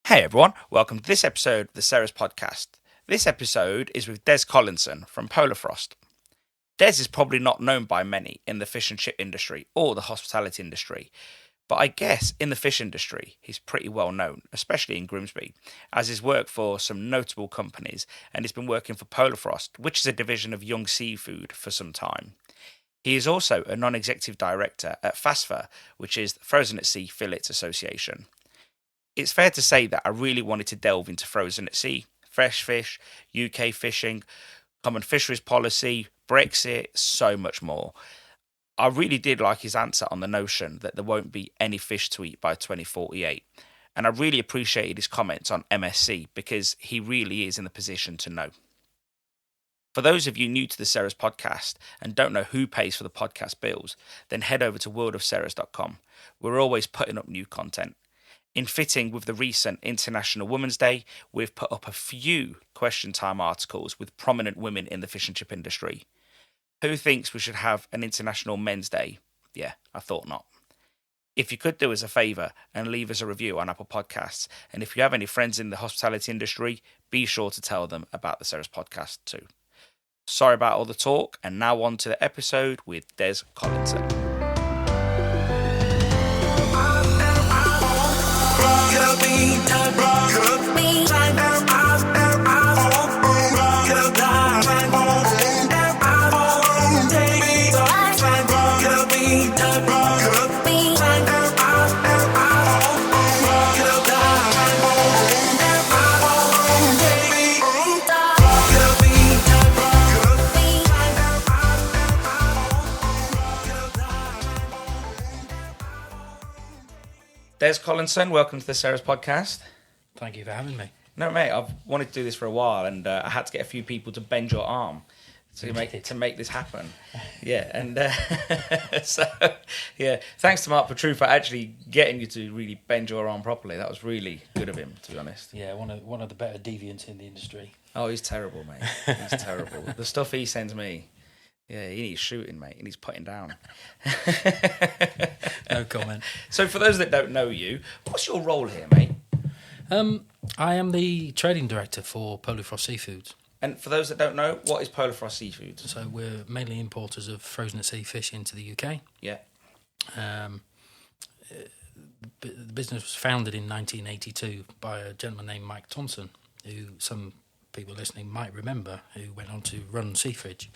Hey everyone, welcome to this episode of the Sarah's Podcast. This episode is with Derek Collinson from Polarfrost. Des is probably not known by many in the fish and chip industry or the hospitality industry, but I guess in the fish industry he's pretty well known, especially in Grimsby, as he's worked for some notable companies and he's been working for Polarfrost, which is a division of Young Seafood, for some time. He is also a non-executive director at FASFA, which is the Frozen at Sea Fillets Association. It's fair to say that I really wanted to delve into frozen at sea, fresh fish, UK fishing, common fisheries policy, Brexit, so much more. I really did like his answer on the notion that there won't be any fish to eat by 2048. And I really appreciated his comments on MSC because he really is in the position to know. For those of you new to the Sarah's Podcast and don't know who pays for the podcast bills, then head over to worldofsarahs.com. We're always putting up new content. In fitting with the recent International Women's Day, we've put up a few question time articles with prominent women in the fish and chip industry. Who thinks we should have an International Men's Day? Yeah, I thought not. If you could do us a favour and leave us a review on Apple Podcasts, and if you have any friends in the hospitality industry, be sure to tell them about the Sarah's Podcast too. Sorry about all the talk, and now on to the episode with Des Collinson. Des Collinson, welcome to the Sarah's Podcast. Thank you for having me. No, mate, I've wanted to do this for a while, and I had to get a few people to bend your arm to make this happen. Yeah, and thanks to Mark Petru for actually getting you to really bend your arm properly. That was really good of him, to be honest. Yeah, one of the better deviants in the industry. Oh, he's terrible, mate. He's terrible. The stuff he sends me. Yeah, he needs shooting, mate. He needs putting down. No comment. So for those that don't know you, what's your role here, mate? I am the trading director for Polarfrost Seafoods. And for those that don't know, what is Polarfrost Seafoods? So we're mainly importers of frozen at sea fish into the UK. Yeah. The business was founded in 1982 by a gentleman named Mike Thompson, who some people listening might remember, who went on to run Seafridge.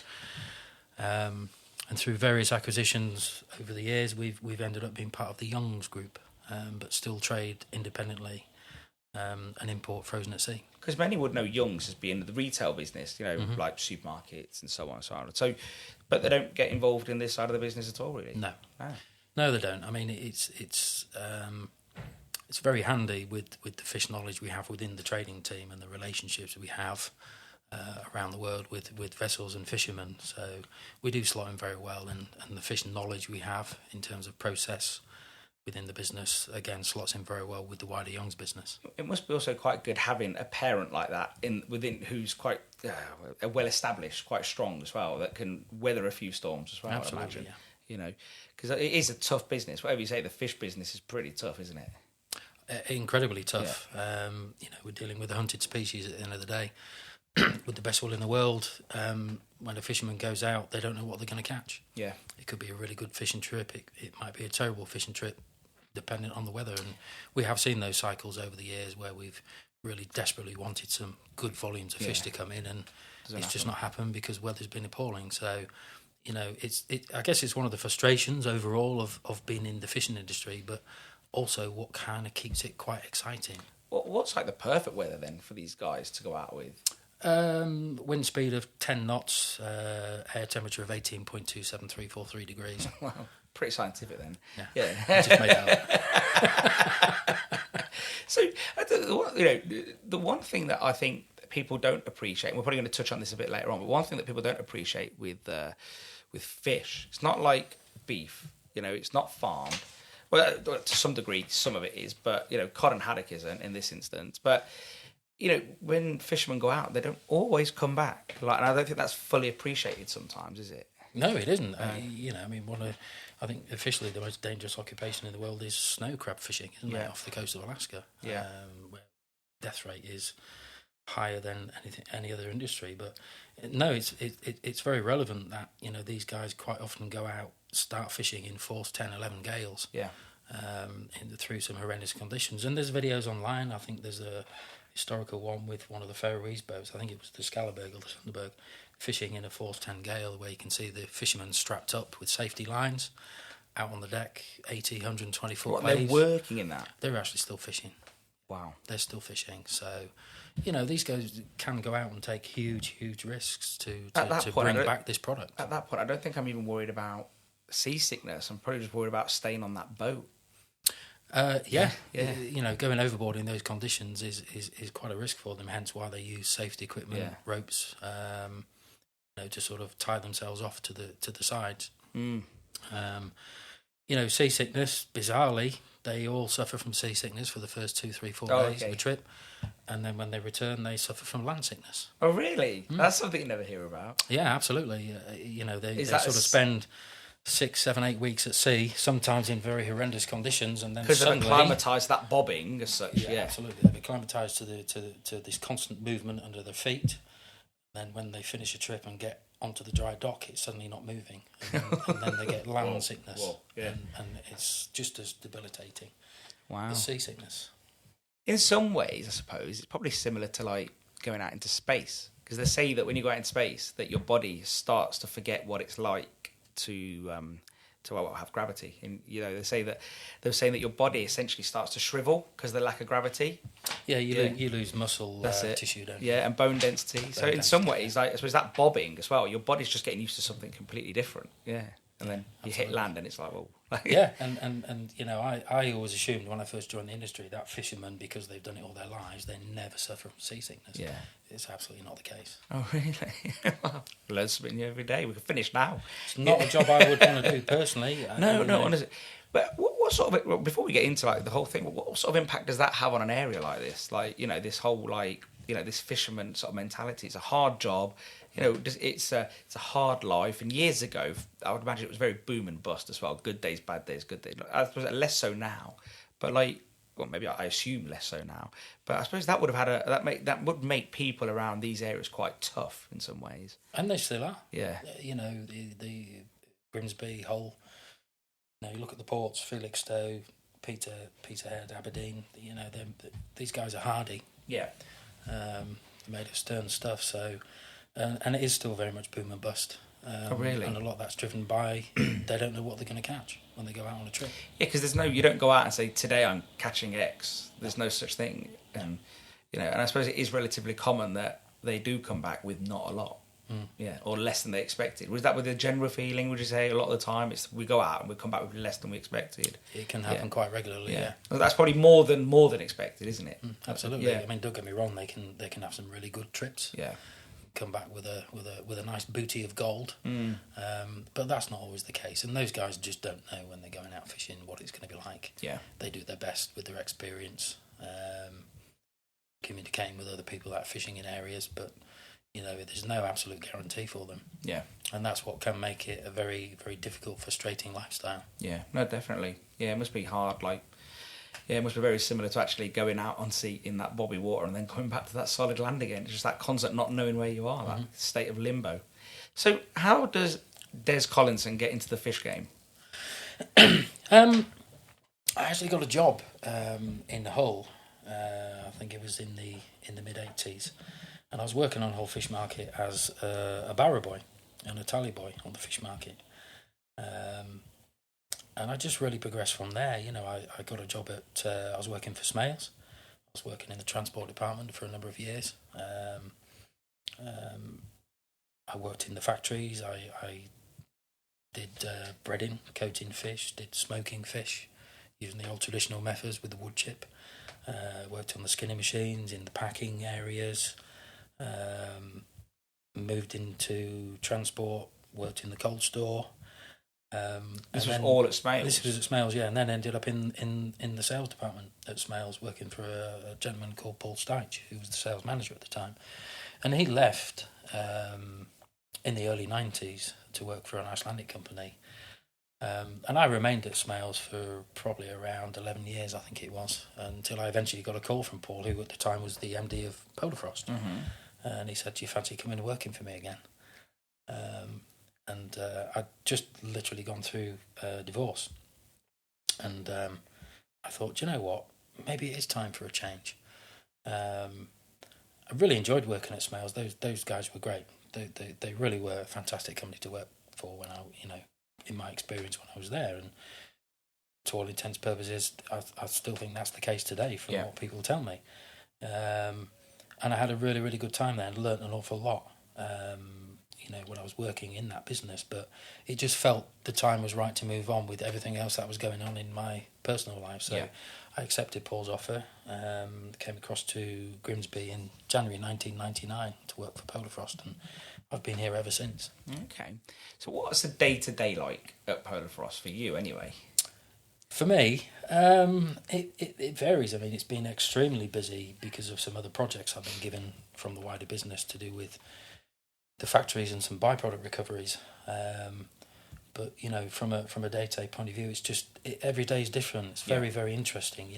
And through various acquisitions over the years, we've ended up being part of the Youngs group, but still trade independently and import frozen at sea. Because many would know Youngs as being the retail business, like supermarkets and so on and so on. So, but they don't get involved in this side of the business at all, really. No, they don't. I mean, it's very handy with the fish knowledge we have within the trading team and the relationships we have around the world with vessels and fishermen. So we do slot in very well, and the fish knowledge we have in terms of process within the business, again, slots in very well with the wider Young's business. It must be also quite good having a parent like that within who's quite well established, quite strong as well, that can weather a few storms as well. Absolutely, I imagine. Yeah. Because it is a tough business. Whatever you say, the fish business is pretty tough, isn't it? Incredibly tough. Yeah. We're dealing with a hunted species at the end of the day. With the best will in the world, when a fisherman goes out, they don't know what they're going to catch. Yeah, it could be a really good fishing trip. It might be a terrible fishing trip, depending on the weather. And we have seen those cycles over the years where we've really desperately wanted some good volumes of fish to come in, and it's just not happened because weather's been appalling. So, I guess it's one of the frustrations overall of being in the fishing industry, but also what kind of keeps it quite exciting. What's like the perfect weather then for these guys to go out with? Wind speed of 10 knots, air temperature of 18.27343 degrees. Wow, pretty scientific then. Yeah. I just made that up. So, the one thing that I think people don't appreciate, and we're probably going to touch on this a bit later on, but one thing that people don't appreciate with fish, it's not like beef. It's not farmed. Well, to some degree, some of it is, but cod and haddock isn't in this instance. But when fishermen go out, they don't always come back. And I don't think that's fully appreciated sometimes, is it? No, it isn't. I think officially the most dangerous occupation in the world is snow crab fishing, isn't it? Off the coast of Alaska. Yeah. Where death rate is higher than any other industry. But no, it's very relevant that, you know, these guys quite often go out, start fishing in force 10, 11 gales. Yeah. Through some horrendous conditions. And there's videos online. I think there's a historical one with one of the Faroese boats. I think it was the Skalleberg or the Sunderberg, fishing in a force 10 gale, where you can see the fishermen strapped up with safety lines out on the deck, 80, 120 foot waves. They're working in that? They're actually still fishing. Wow. They're still fishing. So, you know, these guys can go out and take huge risks to bring back this product. At that point, I don't think I'm even worried about seasickness. I'm probably just worried about staying on that boat. Yeah. You know, going overboard in those conditions is quite a risk for them. Hence why they use safety equipment, ropes, you know, to sort of tie themselves off to the sides. You know, seasickness. Bizarrely, they all suffer from seasickness for the first 2, 3, 4 days of the trip, and then when they return, they suffer from land sickness. Oh, really? That's something you never hear about. Yeah, absolutely. You know, they sort of spend 6, 7, 8 weeks at sea, sometimes in very horrendous conditions, and then because suddenly they've acclimatised that bobbing as such. Yeah, absolutely. They've acclimatised to this constant movement under their feet. Then when they finish a trip and get onto the dry dock, it's suddenly not moving, and then they get land sickness, and it's just as debilitating. Wow. as seasickness. In some ways, I suppose it's probably similar to like going out into space, because they say that when you go out in space, that your body starts to forget what it's like to have gravity. And you know, they were saying that your body essentially starts to shrivel because of the lack of gravity. Yeah, you lose muscle tissue, don't you? Yeah, and bone density. So in some ways, like I suppose that bobbing as well, your body's just getting used to something completely different. Yeah. And then you hit land and it's like, well... yeah, and you know, I always assumed when I first joined the industry that fishermen, because they've done it all their lives, they never suffer from seasickness. Yeah. It's absolutely not the case. Oh, really? Well, learn something new every day. We can finish now. It's not a job I would want to do personally. No, honestly. But what sort of... Before we get into like the whole thing, what sort of impact does that have on an area like this? Like, you know, this whole like... You know, this fisherman sort of mentality. It's a hard job. You know, it's a hard life. And years ago, I would imagine it was very boom and bust as well. Good days, bad days, good days. I suppose less so now, but like, well, maybe I assume less so now. But I suppose that would have had that would make people around these areas quite tough in some ways. And they still are. Yeah. You know, the Grimsby, Hull. You know, you look at the ports: Felixstowe, Peterhead, Aberdeen. You know, these guys are hardy. Yeah. Made of stern stuff, so and it is still very much boom and bust. Oh, really? And a lot of that's driven by they don't know what they're going to catch when they go out on a trip. Yeah, because you don't go out and say today I'm catching X. There's no such thing, and you know, and I suppose it is relatively common that they do come back with not a lot. Yeah, or less than they expected. Was that with the general feeling? Would you say a lot of the time we go out and we come back with less than we expected? It can happen quite regularly. Yeah, well, that's probably more than expected, isn't it? Absolutely. Yeah. I mean, don't get me wrong. They can have some really good trips. Yeah, come back with a nice booty of gold. But that's not always the case. And those guys just don't know when they're going out fishing what it's going to be like. Yeah, they do their best with their experience, communicating with other people that are fishing in areas, but. You know, there's no absolute guarantee for them. Yeah. And that's what can make it a very, very difficult, frustrating lifestyle. Yeah, no, definitely. Yeah, it must be hard. Like, yeah, it must be very similar to actually going out on sea in that bobby water and then coming back to that solid land again. It's just that constant not knowing where you are, that state of limbo. So how does Des Collinson get into the fish game? I actually got a job in Hull. I think it was in the mid-80s. And I was working on Hull Fish Market as a barrow boy and a tally boy on the fish market. And I just really progressed from there. You know, I got a job at, I was working for Smales. I was working in the transport department for a number of years. I worked in the factories. I did breading, coating fish, did smoking fish, using the old traditional methods with the wood chip. Worked on the skinning machines, in the packing areas. Moved into transport, worked in the cold store. This was all at Smales? This was at Smales, yeah, and then ended up in the sales department at Smales, working for a gentleman called Paul Steitch, who was the sales manager at the time. And he left in the early 90s to work for an Icelandic company. And I remained at Smales for probably around 11 years, I think it was, until I eventually got a call from Paul, who at the time was the MD of Polarfrost. And he said, "Do you fancy coming and working for me again?" And I'd just literally gone through a divorce. And I thought, "Do you know what? Maybe it is time for a change." I really enjoyed working at Smales. Those guys were great. They really were a fantastic company to work for when in my experience when I was there. And to all intents and purposes, I still think that's the case today from what people tell me. And I had a really, really good time there and learnt an awful lot, when I was working in that business. But it just felt the time was right to move on with everything else that was going on in my personal life. So I accepted Paul's offer, came across to Grimsby in January 1999 to work for Polarfrost, and I've been here ever since. Okay. So what's the day-to-day like at Polarfrost for you anyway? For me, it varies. I mean, it's been extremely busy because of some other projects I've been given from the wider business to do with the factories and some byproduct recoveries. But from a day-to-day point of view, it's just every day is different. It's very, very interesting.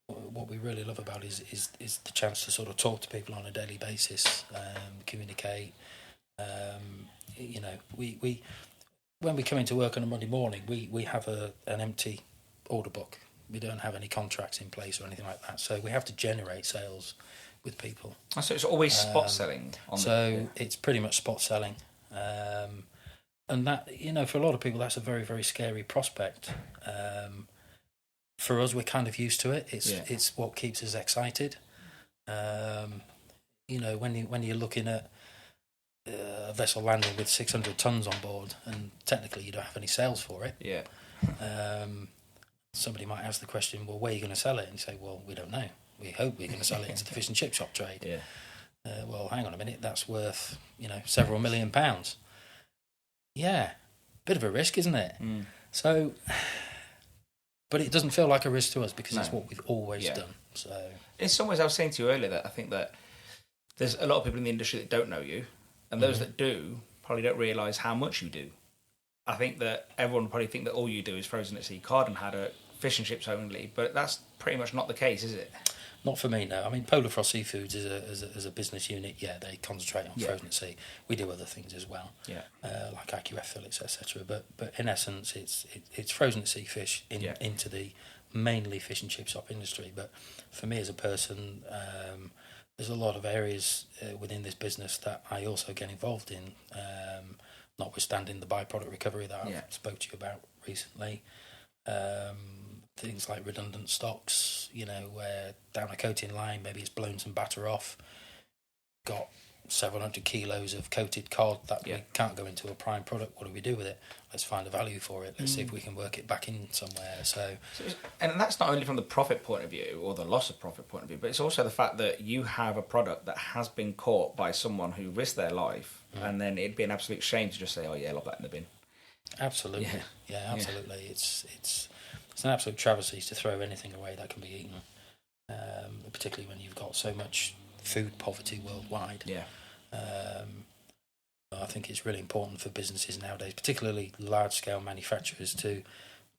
What we really love about is the chance to sort of talk to people on a daily basis, communicate. We when we come into work on a Monday morning, we have an empty order book. We don't have any contracts in place or anything like that. So we have to generate sales with people. So it's always spot selling. It's pretty much spot selling. And that, for a lot of people, that's a very, very scary prospect. For us, we're kind of used to it. It's what keeps us excited. When you're looking at a vessel landing with 600 tons on board, and technically you don't have any sales for it. Yeah. Somebody might ask the question, well, where are you going to sell it? And you say, well, we don't know. We hope we're going to sell it into the fish and chip shop trade. Yeah. Well, hang on a minute. That's worth, several £1 million. Yeah. Bit of a risk, isn't it? Mm. So, but it doesn't feel like a risk to us because it's what we've always done. So, in some ways, I was saying to you earlier that I think that there's a lot of people in the industry that don't know you, and those that do probably don't realise how much you do. I think that everyone probably think that all you do is frozen at sea cod and haddock, fish and chips only, but that's pretty much not the case, is it? Not for me, no. I mean, Polarfrost Seafoods is a business unit. Yeah, they concentrate on frozen at sea. We do other things as well, like IQF fillets, etc. But in essence, it's frozen at sea fish into the mainly fish and chip shop industry. But for me as a person, there's a lot of areas within this business that I also get involved in, notwithstanding the byproduct recovery that I spoke to you about recently. Things like redundant stocks, where down a coating line, maybe it's blown some batter off, got several hundred kilos of coated cod that we can't go into a prime product. What do we do with it? Let's find a value for it. Let's see if we can work it back in somewhere. And that's not only from the profit point of view or the loss of profit point of view, but it's also the fact that you have a product that has been caught by someone who risked their life, and then it'd be an absolute shame to just say, "Oh yeah, lob that in the bin." Absolutely, absolutely. It's an absolute travesty to throw anything away that can be eaten, particularly when you've got so much food poverty worldwide. I think it's really important for businesses nowadays, particularly large-scale manufacturers, to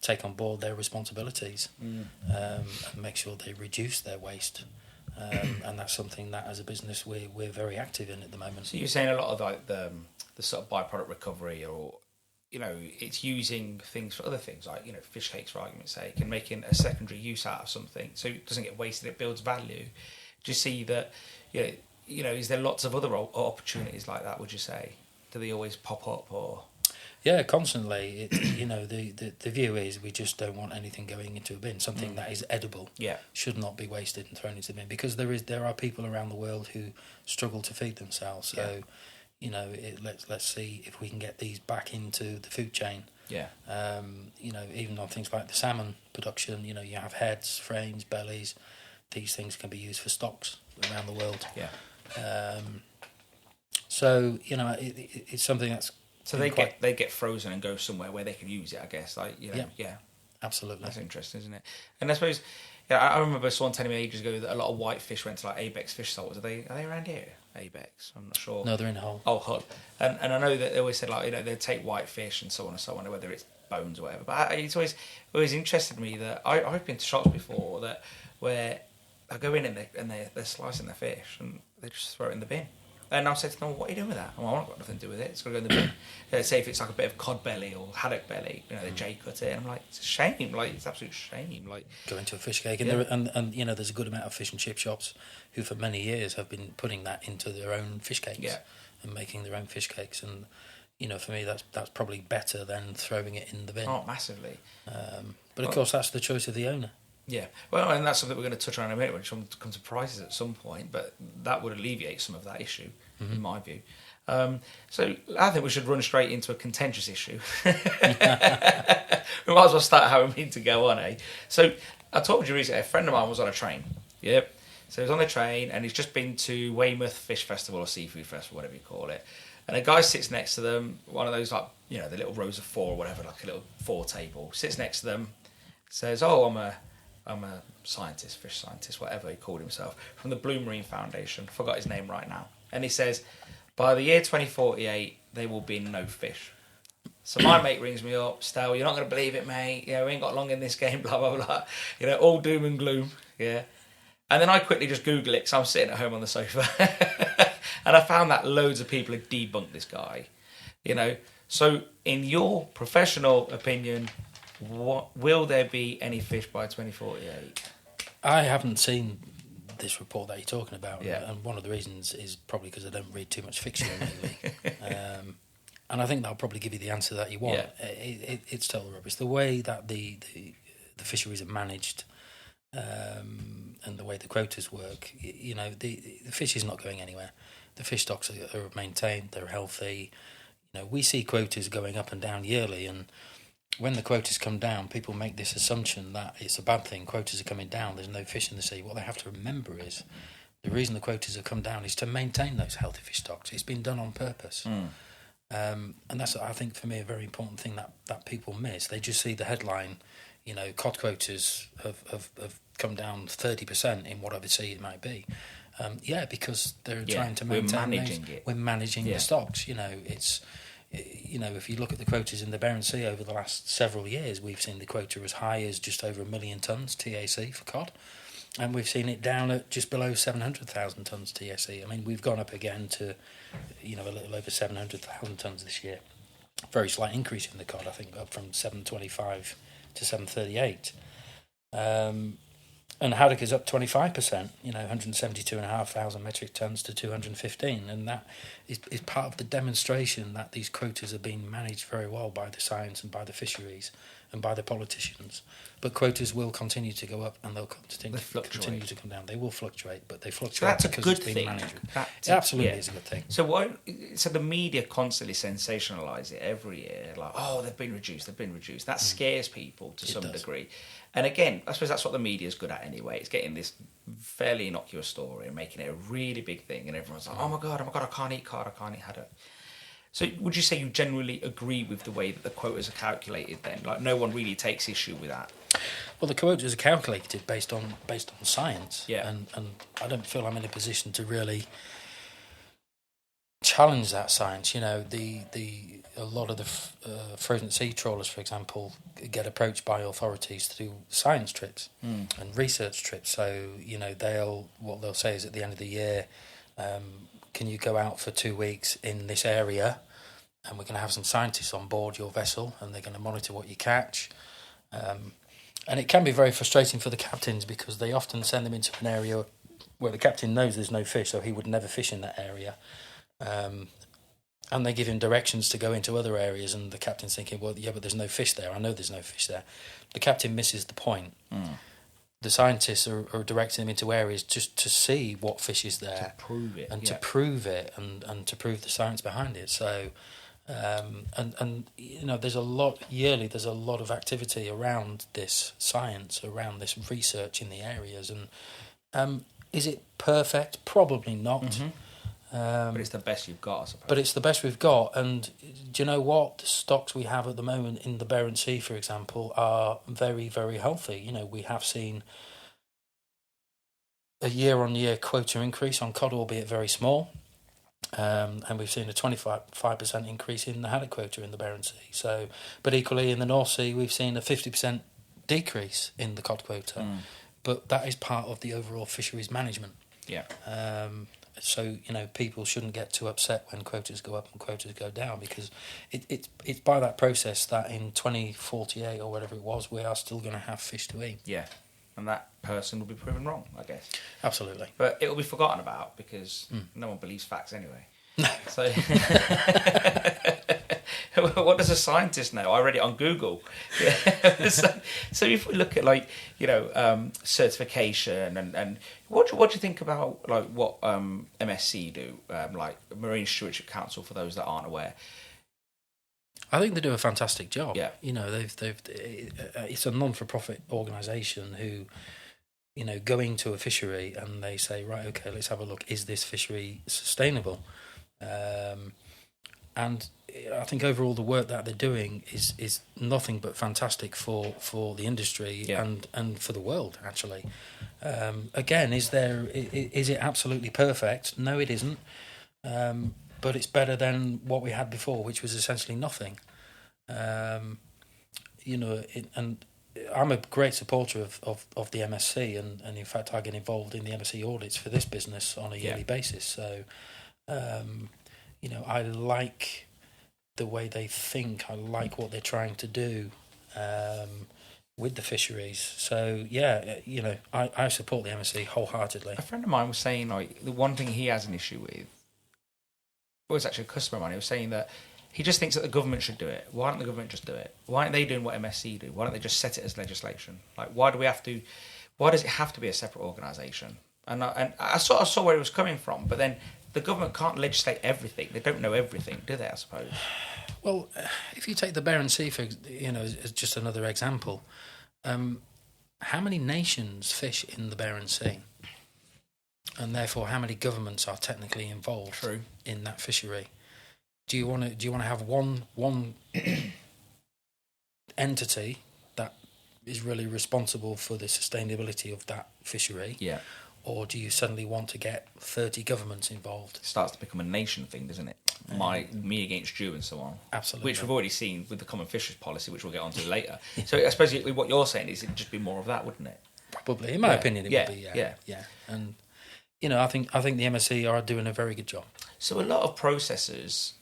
take on board their responsibilities and make sure they reduce their waste. And that's something that, as a business, we're very active in at the moment. So you're saying a lot of like the sort of byproduct recovery, or it's using things for other things, like fish cakes, for argument's sake, and making a secondary use out of something so it doesn't get wasted. It builds value. Do you see that? Is there lots of other opportunities like that? Would you say? Do they always pop up, or? Yeah, constantly. The view is we just don't want anything going into a bin. Something that is edible should not be wasted and thrown into the bin, because there are people around the world who struggle to feed themselves. So, let's see if we can get these back into the food chain. Even on things like the salmon production, you have heads, frames, bellies. These things can be used for stocks around the world. So it's something that's they get frozen and go somewhere where they can use it, I guess. Absolutely. That's interesting, isn't it? And I suppose Yeah, I remember someone telling me ages ago that a lot of whitefish went to like Abex fish salts. Are they around here? Abex? I'm not sure. No, they're in Hull. Oh, Hull. And I know that they always said like they'd take whitefish and so on and so on, whether it's bones or whatever. But it's always interested me that I've been to shops before that where I go in and they're slicing the fish and they just throw it in the bin. And I'll say to them, what are you doing with that? Well, I've got nothing to do with it. It's got to go in the bin. Say if it's like a bit of cod belly or haddock belly, they J cut it. And I'm like, it's a shame. Like, it's absolute shame. Like, go into a fish cake. And there's a good amount of fish and chip shops who for many years have been putting that into their own fish cakes and making their own fish cakes. And, for me, that's probably better than throwing it in the bin. Oh, massively. But, of course, that's the choice of the owner. Yeah, well, and that's something we're going to touch on in a minute when it comes to prices at some point, but that would alleviate some of that issue, in my view. So I think we should run straight into a contentious issue. We might as well start how we mean to go on, eh? So I told you recently, a friend of mine was on a train, yep. So he was on the train and he's just been to Weymouth Fish Festival or Seafood Festival, whatever you call it. And a guy sits next to them, one of those, like, the little rows of four or whatever, like a little four table, sits next to them, says, oh, I'm a scientist, fish scientist, whatever he called himself, from the Blue Marine Foundation. Forgot his name right now. And he says, by the year 2048, there will be no fish. So my mate rings me up, Stel, you're not going to believe it, mate. We ain't got long in this game, blah, blah, blah. All doom and gloom. Yeah. And then I quickly just Google it because I'm sitting at home on the sofa. And I found that loads of people had debunked this guy. So in your professional opinion, will there be any fish by 2048? I haven't seen this report that you're talking about, yeah. And one of the reasons is probably because I don't read too much fiction lately. And I think that'll probably give you the answer that you want. Yeah. It's total rubbish. The way that the fisheries are managed and the way the quotas work, the fish is not going anywhere. The fish stocks are maintained, they're healthy. We see quotas going up and down yearly, and when the quotas come down, people make this assumption that it's a bad thing. Quotas are coming down, there's no fish in the sea. What they have to remember is the reason the quotas have come down is to maintain those healthy fish stocks. It's been done on purpose. And that's, I think, for me, a very important thing that people miss. They just see the headline, cod quotas have come down 30% in whatever sea it might be. Because they're trying to maintain we're managing the stocks. It's... if you look at the quotas in the Barents Sea over the last several years, we've seen the quota as high as just over 1 million tonnes TAC for cod, and we've seen it down at just below 700,000 tonnes TAC. I mean, we've gone up again to, a little over 700,000 tonnes this year. Very slight increase in the cod, I think, up from 725 to 738. And haddock is up 25%, 172,500 metric tonnes to 215. And that is part of the demonstration that these quotas are being managed very well by the science and by the fisheries and by the politicians. But quotas will continue to go up and they'll continue to come down. They will fluctuate, but they fluctuate because it's being managed. It absolutely is a good thing. So the media constantly sensationalise it every year, like, oh, they've been reduced. That scares people to some degree. And again, I suppose that's what the media's good at anyway. It's getting this fairly innocuous story and making it a really big thing. And everyone's like, oh my God, I can't eat cod, I can't eat haddock. So would you say you generally agree with the way that the quotas are calculated then? Like, no one really takes issue with that? Well, the quotas are calculated based on science. Yeah. And I don't feel I'm in a position to really challenge that science. A lot of the frozen sea trawlers, for example, get approached by authorities to do science trips and research trips. So, what they'll say is at the end of the year, can you go out for 2 weeks in this area, and we're going to have some scientists on board your vessel, and they're going to monitor what you catch. And it can be very frustrating for the captains because they often send them into an area where the captain knows there's no fish, so he would never fish in that area. And they give him directions to go into other areas, and the captain's thinking, well, yeah, but there's no fish there. I know there's no fish there. The captain misses the point. The scientists are directing him into areas just to see what fish is there. To prove it. And to prove it, and to prove the science behind it. So, there's a lot of activity around this science, around this research in the areas. And is it perfect? Probably not. Mm-hmm. But it's the best you've got, I suppose. But it's the best we've got, and do you know what? The stocks we have at the moment in the Barents Sea, for example, are very, very healthy. We have seen a year-on-year quota increase on cod, albeit very small. And we've seen a 25% increase in the haddock quota in the Barents Sea. So, but equally in the North Sea, we've seen a 50% decrease in the cod quota. But that is part of the overall fisheries management. Yeah. So, people shouldn't get too upset when quotas go up and quotas go down, because it's by that process that in 2048 or whatever it was, we are still going to have fish to eat. Yeah. And that person will be proven wrong, I guess. Absolutely. But it will be forgotten about because no one believes facts anyway. So, what does a scientist know? I read it on Google. So if we look at certification and what do you think about what MSC do, like Marine Stewardship Council, for those that aren't aware? I think they do a fantastic job. Yeah. It's a non-for-profit organisation who, go into a fishery and they say, right, okay, let's have a look. Is this fishery sustainable? And I think overall the work that they're doing is nothing but fantastic for the industry and for the world, actually. Again, is it absolutely perfect? No, it isn't. But it's better than what we had before, which was essentially nothing. And I'm a great supporter of the MSC, and in fact I get involved in the MSC audits for this business on a yearly basis. So, I like the way they think. I like what they're trying to do with the fisheries. So, I support the MSC wholeheartedly. A friend of mine was saying, the one thing he has an issue with, well, it's actually a customer of mine, he was saying that he just thinks that the government should do it. Why don't the government just do it? Why aren't they doing what MSC do? Why don't they just set it as legislation? Why does it have to be a separate organisation? And I sort of saw where he was coming from, but then the government can't legislate everything. They don't know everything, do they, I suppose? Well, if you take the Barents Sea, as just another example, how many nations fish in the Barents Sea? And therefore, how many governments are technically involved in that fishery? Do you want to have one entity that is really responsible for the sustainability of that fishery? Yeah. Or do you suddenly want to get 30 governments involved? It starts to become a nation thing, doesn't it? Me against you and so on. Absolutely. Which we've already seen with the Common Fisheries Policy, which we'll get onto later. So I suppose what you're saying is it'd just be more of that, wouldn't it? Probably. In my opinion, it would be, yeah. And, I think the MSC are doing a very good job. So a lot of processors,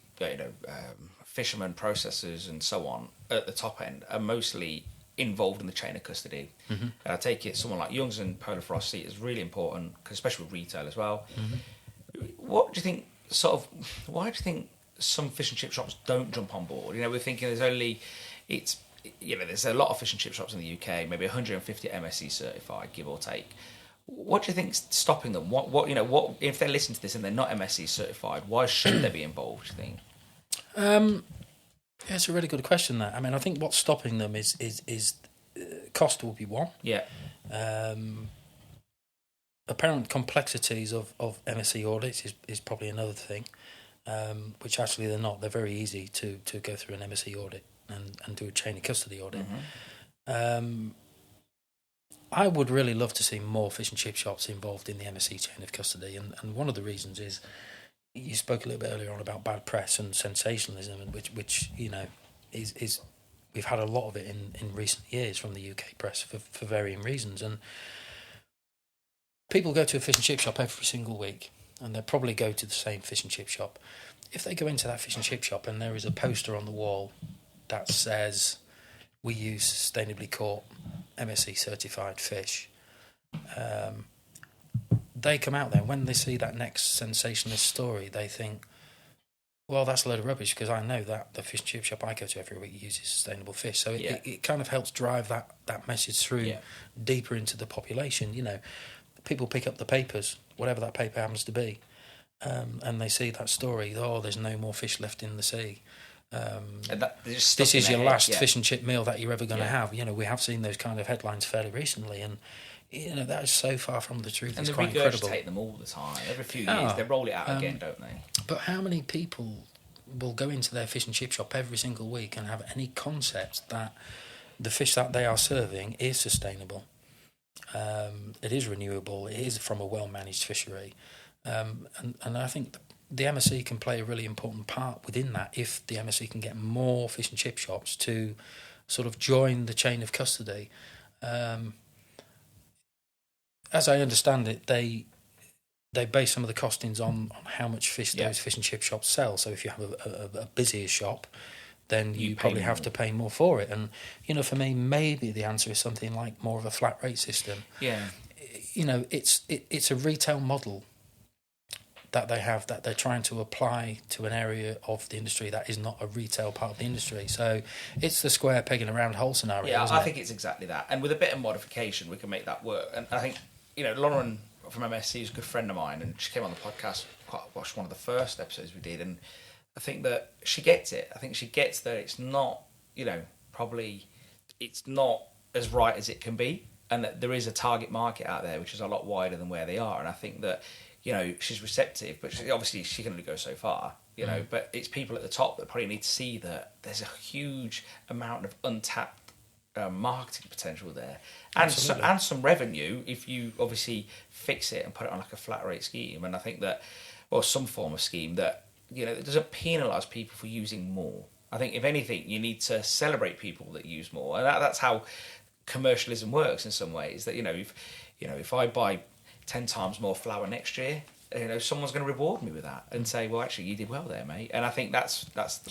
fishermen, processors and so on, at the top end, are mostly involved in the chain of custody. Mm-hmm. And I take it someone like Young's and Polarfrost Sea is really important, especially with retail as well. Mm-hmm. What do you think, why do you think some fish and chip shops don't jump on board? We're thinking there's a lot of fish and chip shops in the UK, maybe 150 MSC certified, give or take. What do you think's stopping them? What if they're listening to this and they're not MSC certified, why should they be involved, do you think? It's a really good question, that. I mean, I think what's stopping them is cost will be one. Yeah. Apparent complexities of MSC audits is probably another thing, which actually they're not. They're very easy to go through an MSC audit and do a chain of custody audit. Mm-hmm. I would really love to see more fish and chip shops involved in the MSC chain of custody, and one of the reasons is you spoke a little bit earlier on about bad press and sensationalism, and which is we've had a lot of it in recent years from the UK press for varying reasons, and people go to a fish and chip shop every single week, and they'll probably go to the same fish and chip shop. If they go into that fish and chip shop and there is a poster on the wall that says we use sustainably caught MSC certified fish, they come out there, when they see that next sensationalist story, they think, well, that's a load of rubbish, because I know that the fish and chip shop I go to every week uses sustainable fish. So it kind of helps drive that message through deeper into the population. People pick up the papers, whatever that paper happens to be, and they see that story, there's no more fish left in the sea. This is your last fish and chip meal that you're ever going to have. We have seen those kind of headlines fairly recently, and that is so far from the truth. And it's quite incredible. They regurgitate them all the time. Every few years they roll it out again, don't they? But how many people will go into their fish and chip shop every single week and have any concept that the fish that they are serving is sustainable? It is renewable. It is from a well-managed fishery. And I think the MSC can play a really important part within that if the MSC can get more fish and chip shops to sort of join the chain of custody. As I understand it, they base some of the costings on how much fish those fish and chip shops sell. So if you have a busier shop, then you probably have to pay more for it. And, for me, maybe the answer is something like more of a flat rate system. Yeah. It's a retail model that they have that they're trying to apply to an area of the industry that is not a retail part of the industry. So it's the square peg in a round hole scenario. Yeah, I think it's exactly that. And with a bit of modification, we can make that work. And I think, Lauren from MSC is a good friend of mine, and she came on the podcast, watched one of the first episodes we did, and I think that she gets it. I think she gets that it's not, probably it's not as right as it can be, and that there is a target market out there which is a lot wider than where they are. And I think that, she's receptive, but she can only go so far, but it's people at the top that probably need to see that there's a huge amount of untapped marketing potential there, and some revenue if you obviously fix it and put it on like a flat rate scheme. And I think that, some form of scheme that, it doesn't penalise people for using more. I think if anything, you need to celebrate people that use more, and that's how commercialism works in some ways. That if I buy 10 times more flour next year, someone's going to reward me with that and say, well, actually, you did well there, mate. And I think that's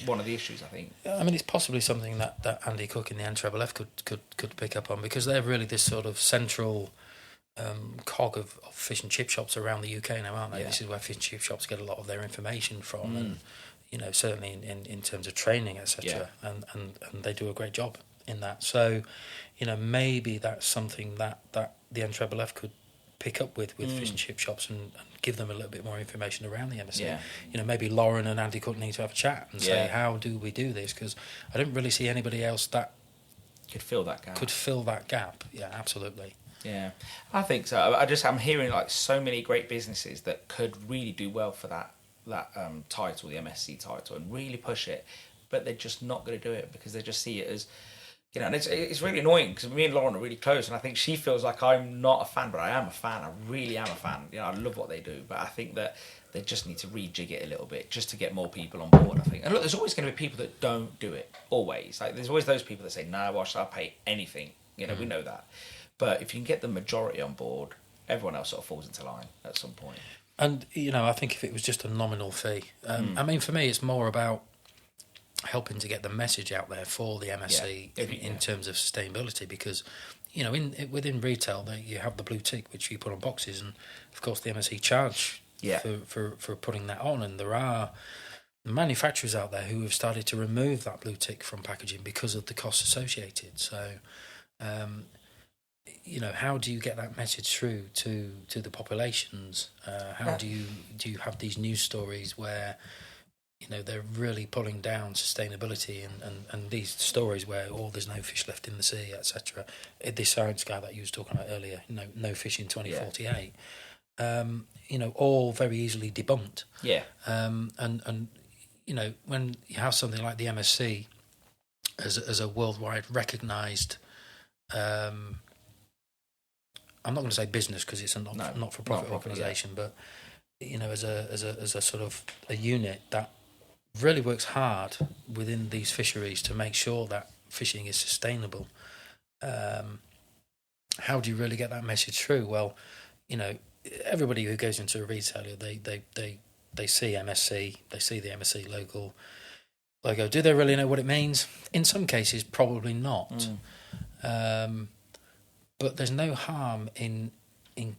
one of the issues, I think. I mean, it's possibly something that Andy Cook and the NFFF could pick up on, because they're really this sort of central cog of fish and chip shops around the UK now, aren't they? Yeah. This is where fish and chip shops get a lot of their information from, and certainly in terms of training, etc. Yeah. And they do a great job in that. So, maybe that's something that the NFFF could pick up with fish and chip shops and give them a little bit more information around the MSC. Yeah. Maybe Lauren and Andy Cook need to have a chat and say, how do we do this? Because I don't really see anybody else that could fill that gap. Yeah, absolutely. Yeah, I think so. I'm hearing like so many great businesses that could really do well for that title, the MSC title, and really push it, but they're just not going to do it because they just see it as, and it's really annoying because me and Lauren are really close, and I think she feels like I'm not a fan, but I am a fan. I really am a fan. I love what they do, but I think that they just need to rejig it a little bit just to get more people on board, I think. And look, there's always going to be people that don't do it, always. Like, there's always those people that say, no, why should I pay anything? We know that. But if you can get the majority on board, everyone else sort of falls into line at some point. And, I think if it was just a nominal fee, I mean, for me, it's more about helping to get the message out there for the MSC in terms of sustainability, because, within retail, you have the blue tick, which you put on boxes, and, of course, the MSC charge for putting that on, and there are manufacturers out there who have started to remove that blue tick from packaging because of the costs associated. So, how do you get that message through to the populations? How do you have these news stories where, they're really pulling down sustainability and these stories where, there's no fish left in the sea, etc. This science guy that you was talking about earlier, no fish in 2048, all very easily debunked. Yeah. And when you have something like the MSC as a worldwide recognised, I'm not going to say business because it's a not-for-profit organisation, but as a sort of a unit that really works hard within these fisheries to make sure that fishing is sustainable. How do you really get that message through? Well, everybody who goes into a retailer, they see MSC, they see the MSC logo. Do they really know what it means? In some cases, probably not. But there's no harm in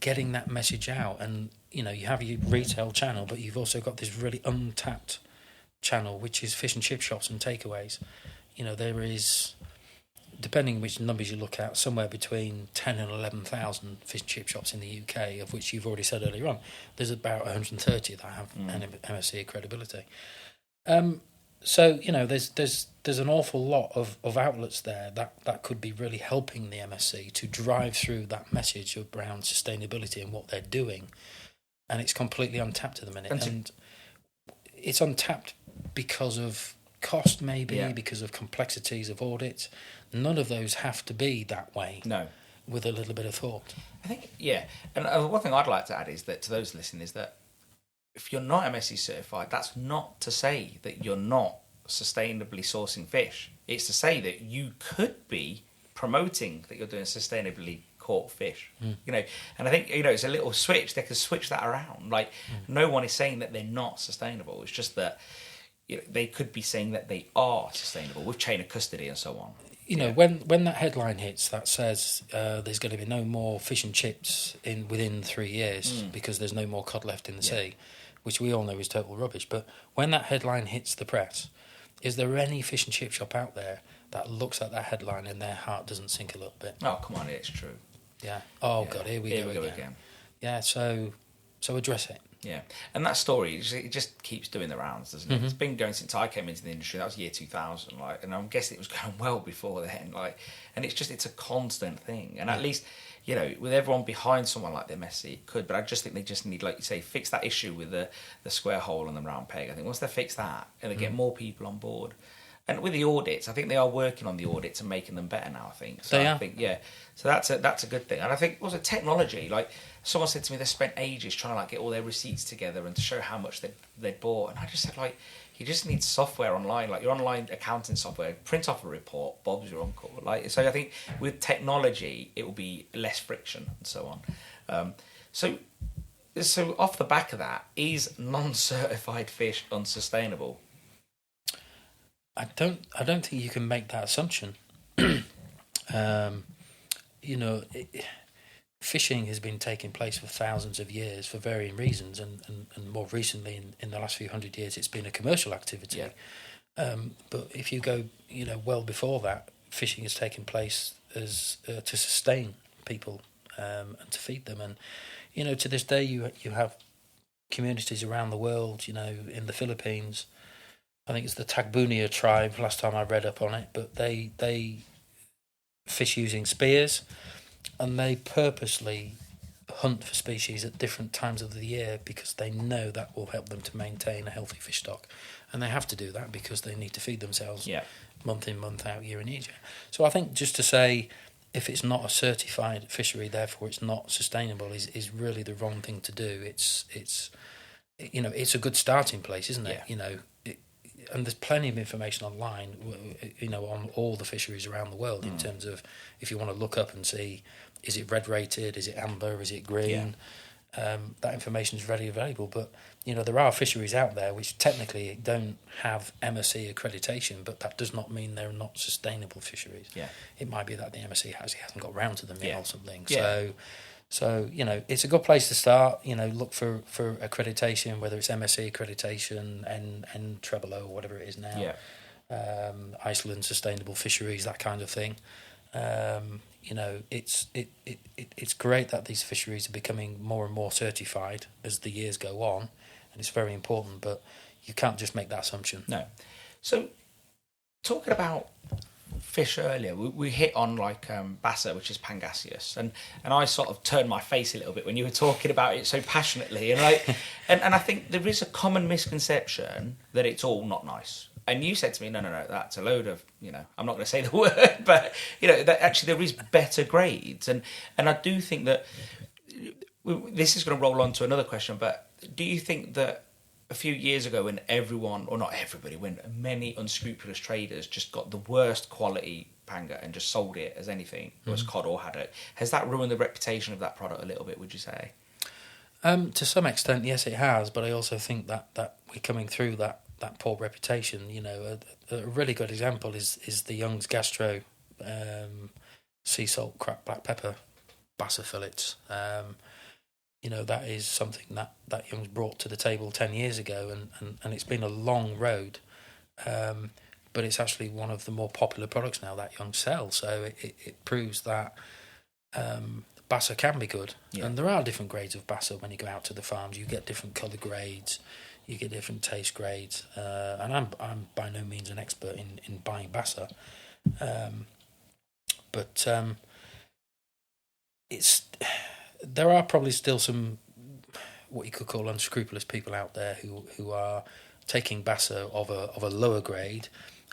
getting that message out. And, you have your retail channel, but you've also got this really untapped channel, which is fish and chip shops and takeaways. There is, depending which numbers you look at, somewhere between 10 and 11,000 fish and chip shops in the UK, of which you've already said earlier on, there's about 130 that have MSC credibility. So, there's an awful lot of outlets there that could be really helping the MSC to drive through that message around sustainability and what they're doing. And it's completely untapped at the minute. And it's untapped because of cost, maybe, because of complexities of audit. None of those have to be that way. No. with a little bit of thought. I think, yeah. And one thing I'd like to add is that to those listening is that if you're not MSC certified, that's not to say that you're not sustainably sourcing fish. It's to say that you could be promoting that you're doing sustainably caught fish. You know, and I think, you know, it's a little switch. They can switch that around. Like, no one is saying that they're not sustainable. It's just that, you know, they could be saying that they are sustainable with chain of custody and so on. You know, when that headline hits that says there's going to be no more fish and chips within 3 years because there's no more cod left in the sea, which we all know is total rubbish. But when that headline hits the press, is there any fish and chip shop out there that looks at that headline and their heart doesn't sink a little bit? Oh, come on, it's true. Yeah. Oh, God, here we go again. Yeah, so address it. Yeah, and that story, it just keeps doing the rounds, doesn't it? It's been going since I came into the industry. That was year 2000, like, and I'm guessing it was going well before then, like, and it's a constant thing. And at least, you know, with everyone behind someone like the MSC, it could, but I just think they just need, like you say, fix that issue with the square hole and the round peg. I think once they fix that, and they get more people on board. And with the audits, I think they are working on the audits and making them better now, I think. So I think, yeah. So that's a good thing. And I think also technology, like someone said to me, they spent ages trying to like get all their receipts together and to show how much they'd bought. And I just said, like, you just need software online, like your online accounting software, print off a report, Bob's your uncle. Like, so I think with technology, it will be less friction and so on. So off the back of that, is non-certified fish unsustainable? I don't think you can make that assumption. You know, fishing has been taking place for thousands of years for varying reasons, and more recently, in the last few hundred years, it's been a commercial activity. Yeah. But if you go, you know, well before that, fishing has taken place as to sustain people and to feed them. And you know, to this day, you have communities around the world. You know, in the Philippines, I think it's the Tagbunia tribe. Last time I read up on it, but they fish using spears, and they purposely hunt for species at different times of the year because they know that will help them to maintain a healthy fish stock, and they have to do that because they need to feed themselves month in, month out, year in, year. So I think just to say if it's not a certified fishery, therefore it's not sustainable, is really the wrong thing to do. It's you know, it's a good starting place, isn't it? You know. And there's plenty of information online, you know, on all the fisheries around the world in terms of if you want to look up and see, is it red rated, is it amber, is it green? That information is readily available. But, you know, there are fisheries out there which technically don't have MSC accreditation, but that does not mean they're not sustainable fisheries. Yeah. It might be that the MSC hasn't got round to them yet or something. Yeah. So, you know, it's a good place to start. You know, look for accreditation, whether it's MSC accreditation, and Treble O, or whatever it is now. Yeah. Iceland Sustainable Fisheries, that kind of thing. You know, it's great that these fisheries are becoming more and more certified as the years go on, and it's very important, but you can't just make that assumption. No. So, talking about fish earlier, we hit on like bassa, which is pangasius, and I sort of turned my face a little bit when you were talking about it so passionately, and like and I think there is a common misconception that it's all not nice. And you said to me, no, that's a load of, you know, I'm not going to say the word, but you know that actually there is better grades, and I do think that this is going to roll on to another question. But do you think that a few years ago, when everyone, or not everybody, when many unscrupulous traders just got the worst quality panga and just sold it as anything, was cod or haddock, has that ruined the reputation of that product a little bit, would you say? To some extent, yes, it has. But I also think that we're coming through that poor reputation. You know, a really good example is the Young's Gastro sea salt cracked black pepper bassa fillets. You know, that is something that Young's brought to the table 10 years ago, and it's been a long road, but it's actually one of the more popular products now that Young sells. So it proves that bassa can be good. Yeah. And there are different grades of bassa when you go out to the farms. You get different colour grades, you get different taste grades, and I'm by no means an expert in buying bassa, but it's... There are probably still some what you could call unscrupulous people out there who are taking bassa of a lower grade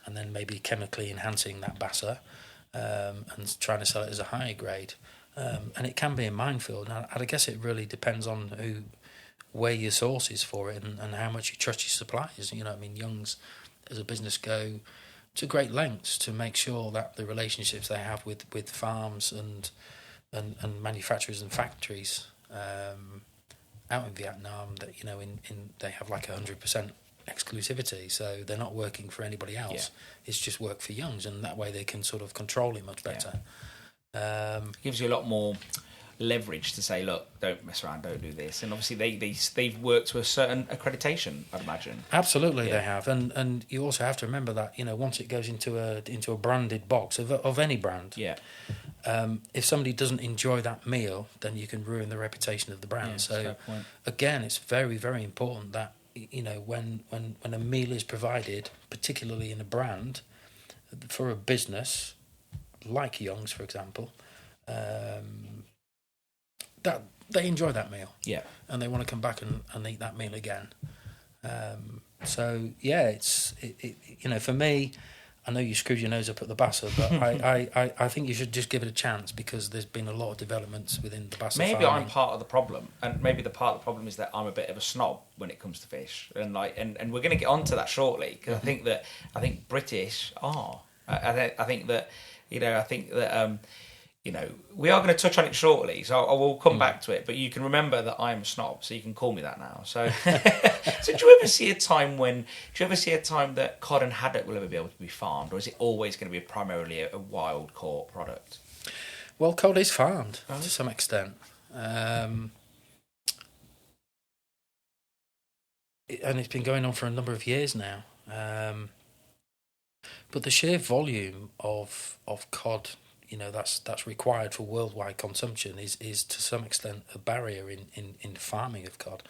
and then maybe chemically enhancing that bassa and trying to sell it as a higher grade. and it can be a minefield. And I guess it really depends on where your source is for it and how much you trust your suppliers. You know, I mean, Young's as a business go to great lengths to make sure that the relationships they have with farms and manufacturers and factories out in Vietnam, that, you know, in they have like 100% exclusivity, so they're not working for anybody else. Yeah. It's just work for Young's, and that way they can sort of control it much better. Yeah. Gives you a lot more leverage to say, look, don't mess around, don't do this. And obviously they've worked to a certain accreditation, I'd imagine. Absolutely, yeah. They have, and you also have to remember that, you know, once it goes into a branded box of any brand, yeah. If somebody doesn't enjoy that meal, then you can ruin the reputation of the brand. Yeah, so again, it's very, very important that, you know, when a meal is provided, particularly in a brand, for a business like Young's, for example, that they enjoy that meal, yeah, and they want to come back and eat that meal again. So yeah, it's you know, for me, I know you screwed your nose up at the Bassa, but I think you should just give it a chance, because there's been a lot of developments within the Bassa. Maybe farming. I'm part of the problem, and maybe the part of the problem is that I'm a bit of a snob when it comes to fish, and and we're going to get onto that shortly, because I think British are. I think that you know, we are going to touch on it shortly, so I will come back to it. But you can remember that I am a snob, so you can call me that now. So, so do you ever see a time that cod and haddock will ever be able to be farmed, or is it always going to be primarily a wild caught product? Well, cod is farmed to some extent, and it's been going on for a number of years now. But the sheer volume of cod, you know, that's required for worldwide consumption is to some extent a barrier in farming of cod,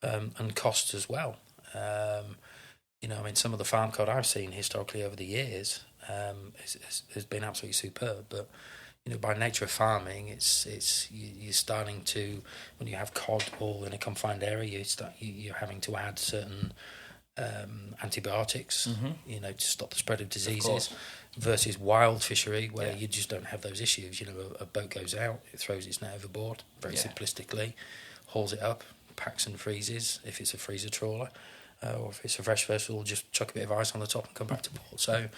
and costs as well. You know, I mean, some of the farm cod I've seen historically over the years has been absolutely superb. But, you know, by nature of farming, you're starting to, when you have cod all in a confined area, you're having to add certain antibiotics, you know, to stop the spread of diseases, versus wild fishery where you just don't have those issues. You know, a boat goes out, it throws its net overboard, very simplistically, hauls it up, packs and freezes if it's a freezer trawler, or if it's a fresh vessel, just chuck a bit of ice on the top and come back to port. So,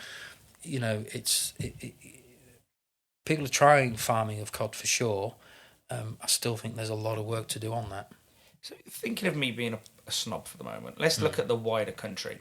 you know, people are trying farming of cod for sure. I still think there's a lot of work to do on that. So, thinking of me being a snob for the moment, let's look at the wider country.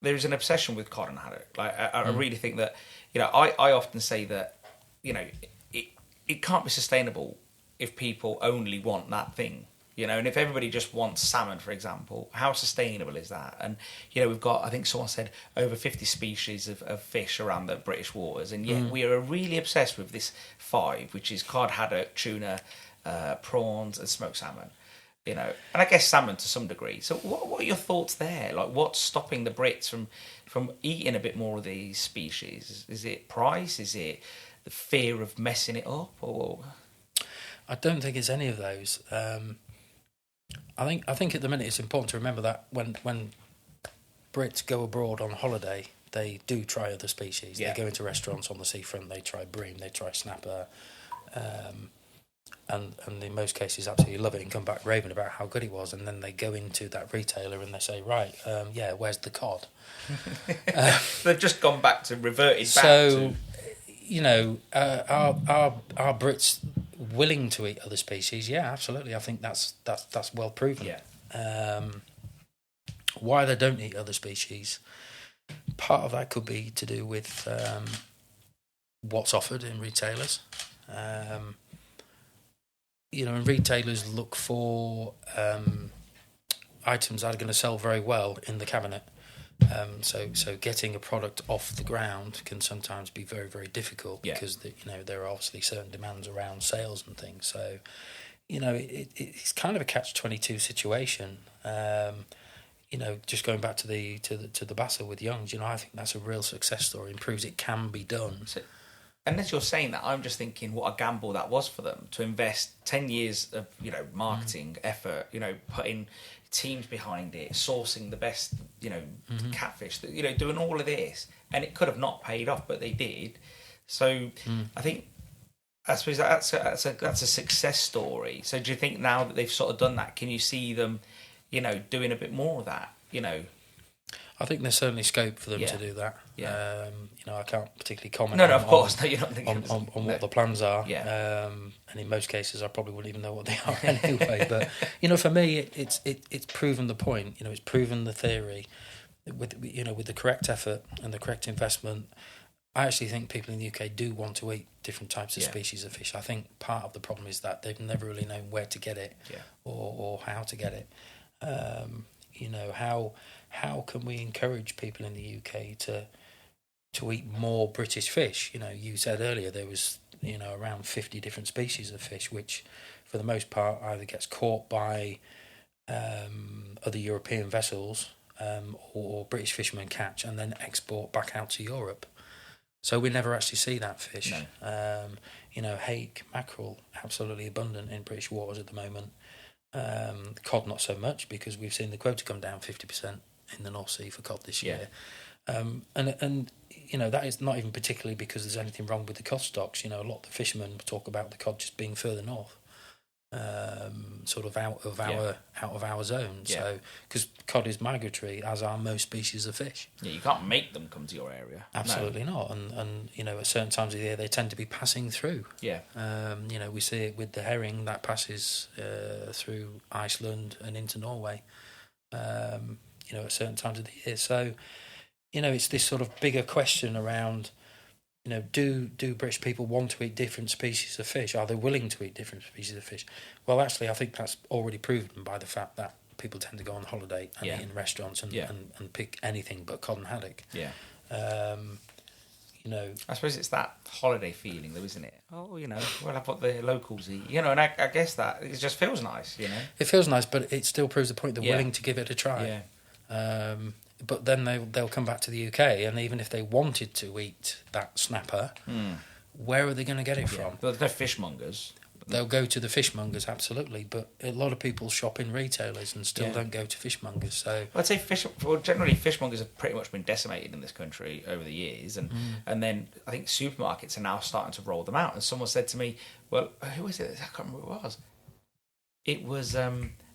There is an obsession with cod and haddock. Like, I really think that, you know, I often say that, you know, it can't be sustainable if people only want that thing, you know, and if everybody just wants salmon, for example, how sustainable is that? And, you know, we've got, I think someone said, over 50 species of fish around the British waters, and yet we are really obsessed with this 5, which is cod, haddock, tuna, prawns, and smoked salmon. You know, and I guess salmon to some degree. So what are your thoughts there? Like, what's stopping the Brits from eating a bit more of these species? Is it price? Is it the fear of messing it up? Or I don't think it's any of those. I think at the minute it's important to remember that when Brits go abroad on holiday, they do try other species. Yeah. They go into restaurants on the seafront, they try bream, they try snapper, and in most cases absolutely love it and come back raving about how good it was, and then they go into that retailer and they say, right, where's the cod? They've just gone back to reverted back to... you know, are Brits willing to eat other species? Yeah, absolutely. I think that's well proven. Yeah. Why they don't eat other species, part of that could be to do with what's offered in retailers. You know, and retailers look for items that are going to sell very well in the cabinet. So getting a product off the ground can sometimes be very, very difficult because there are obviously certain demands around sales and things. So, you know, it's kind of a catch-22 situation. You know, just going back to the Bassa with Young's, you know, I think that's a real success story and proves it can be done. So, and as you're saying that, I'm just thinking what a gamble that was for them to invest 10 years of, you know, marketing effort, you know, putting teams behind it, sourcing the best, you know, catfish, you know, doing all of this, and it could have not paid off, but they did. So I think I suppose that's a success story. So do you think now that they've sort of done that, can you see them, doing a bit more of that? I think there's certainly scope for them Yeah. to do that. Yeah. I can't particularly comment. No, of course, no, you're not thinking on what the plans are. Yeah. And in most cases, I probably wouldn't even know what they are anyway. But for me, it's proven the point. It's proven the theory. With the correct effort and the correct investment, I actually think people in the UK do want to eat different types of species of fish. I think part of the problem is that they've never really known where to get it or how to get it. How can we encourage people in the UK to eat more British fish? You said earlier there was around 50 different species of fish, which for the most part either gets caught by other European vessels or British fishermen catch and then export back out to Europe. So we never actually see that fish. No. Hake, mackerel, absolutely abundant in British waters at the moment. Cod not so much, because we've seen the quota come down 50% in the North Sea for cod this year. And that is not even particularly because there's anything wrong with the cod stocks. A lot of the fishermen talk about the cod just being further north, sort of out of our zone. So because cod is migratory, as are most species of fish. Yeah, you can't make them come to your area. Absolutely not. And at certain times of the year they tend to be passing through. Yeah. We see it with the herring that passes through Iceland and into Norway. At certain times of the year. So, it's this sort of bigger question around, do British people want to eat different species of fish? Are they willing to eat different species of fish? Well, actually, I think that's already proven by the fact that people tend to go on holiday and eat in restaurants and pick anything but cod and haddock. Yeah. I suppose it's that holiday feeling, though, isn't it? Oh, we'll have what the locals eat. And I guess that it just feels nice, It feels nice, but it still proves the point they're willing to give it a try. Yeah. But then they'll come back to the UK, and even if they wanted to eat that snapper, where are they going to get it from? Well, there's no fishmongers. They'll go to the fishmongers, absolutely, but a lot of people shop in retailers and still don't go to fishmongers. So I'd say generally fishmongers have pretty much been decimated in this country over the years, and then I think supermarkets are now starting to roll them out. And someone said to me, "Well, who is it? I can't remember who it was. It was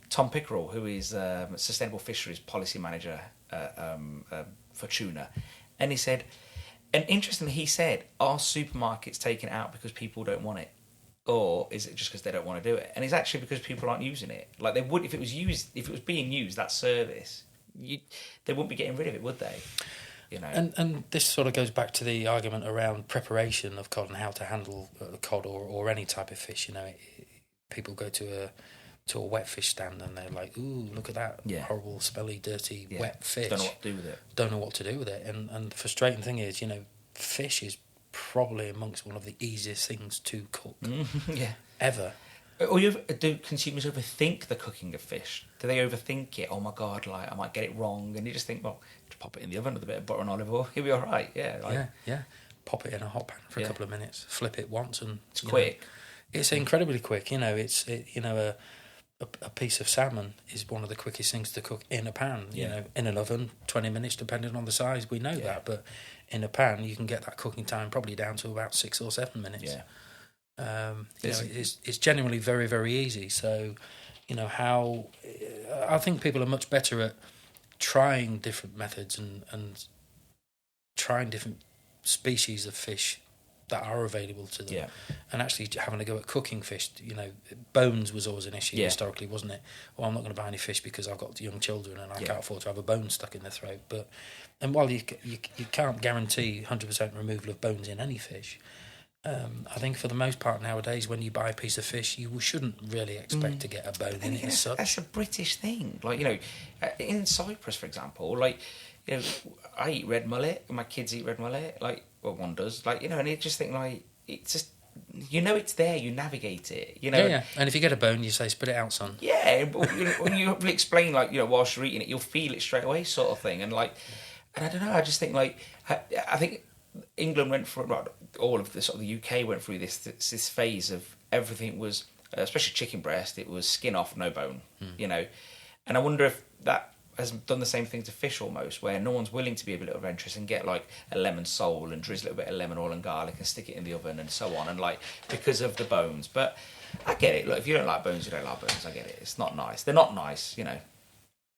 Tom Pickerel, who is Sustainable Fisheries Policy Manager for tuna," and he said, and interestingly, he said, "Are supermarkets taking it out because people don't want it? Or is it just because they don't want to do it?" And it's actually because people aren't using it. Like they would if it was being used, that service, they wouldn't be getting rid of it, would they? And this sort of goes back to the argument around preparation of cod and how to handle cod or any type of fish. People go to a wet fish stand and they're like, "Ooh, look at that horrible, smelly, dirty, wet fish." Don't know what to do with it. Don't know what to do with it. And the frustrating thing is, fish is probably amongst one of the easiest things to cook ever. Or do consumers overthink the cooking of fish? Do they overthink it? Oh my God, I might get it wrong, and you just think, well, just pop it in the oven with a bit of butter and olive oil, you'll be all right. Yeah, Pop it in a hot pan for a couple of minutes, flip it once, and it's quick. It's incredibly quick. A piece of salmon is one of the quickest things to cook in a pan. In an oven, 20 minutes, depending on the size. We know that, but in a pan, you can get that cooking time probably down to about 6 or 7 minutes. It's genuinely very, very easy. So, I think people are much better at trying different methods and trying different species of fish that are available to them, and actually having to go at cooking fish. Bones was always an issue historically, wasn't it? Well, I'm not going to buy any fish because I've got young children and I can't afford to have a bone stuck in their throat. And while you can't guarantee 100% removal of bones in any fish, I think for the most part nowadays, when you buy a piece of fish, you shouldn't really expect to get a bone in it as such. That's a British thing. In Cyprus, for example, I eat red mullet, and my kids eat red mullet. One does. And you just think it's just, it's there. You navigate it. Yeah. And if you get a bone, you say, "Spit it out, son." Yeah, but when you explain, whilst you're eating it, you'll feel it straight away, sort of thing. And I don't know. I just think I think England went through, all of the sort of the UK went through this phase of everything was, especially chicken breast, it was skin off, no bone. And I wonder if that has done the same thing to fish almost, where no one's willing to be a little adventurous and get like a lemon sole and drizzle a little bit of lemon oil and garlic and stick it in the oven and so on, and like because of the bones. But I get it. Look, if you don't like bones, you don't like bones. I get it. It's not nice. They're not nice, you know.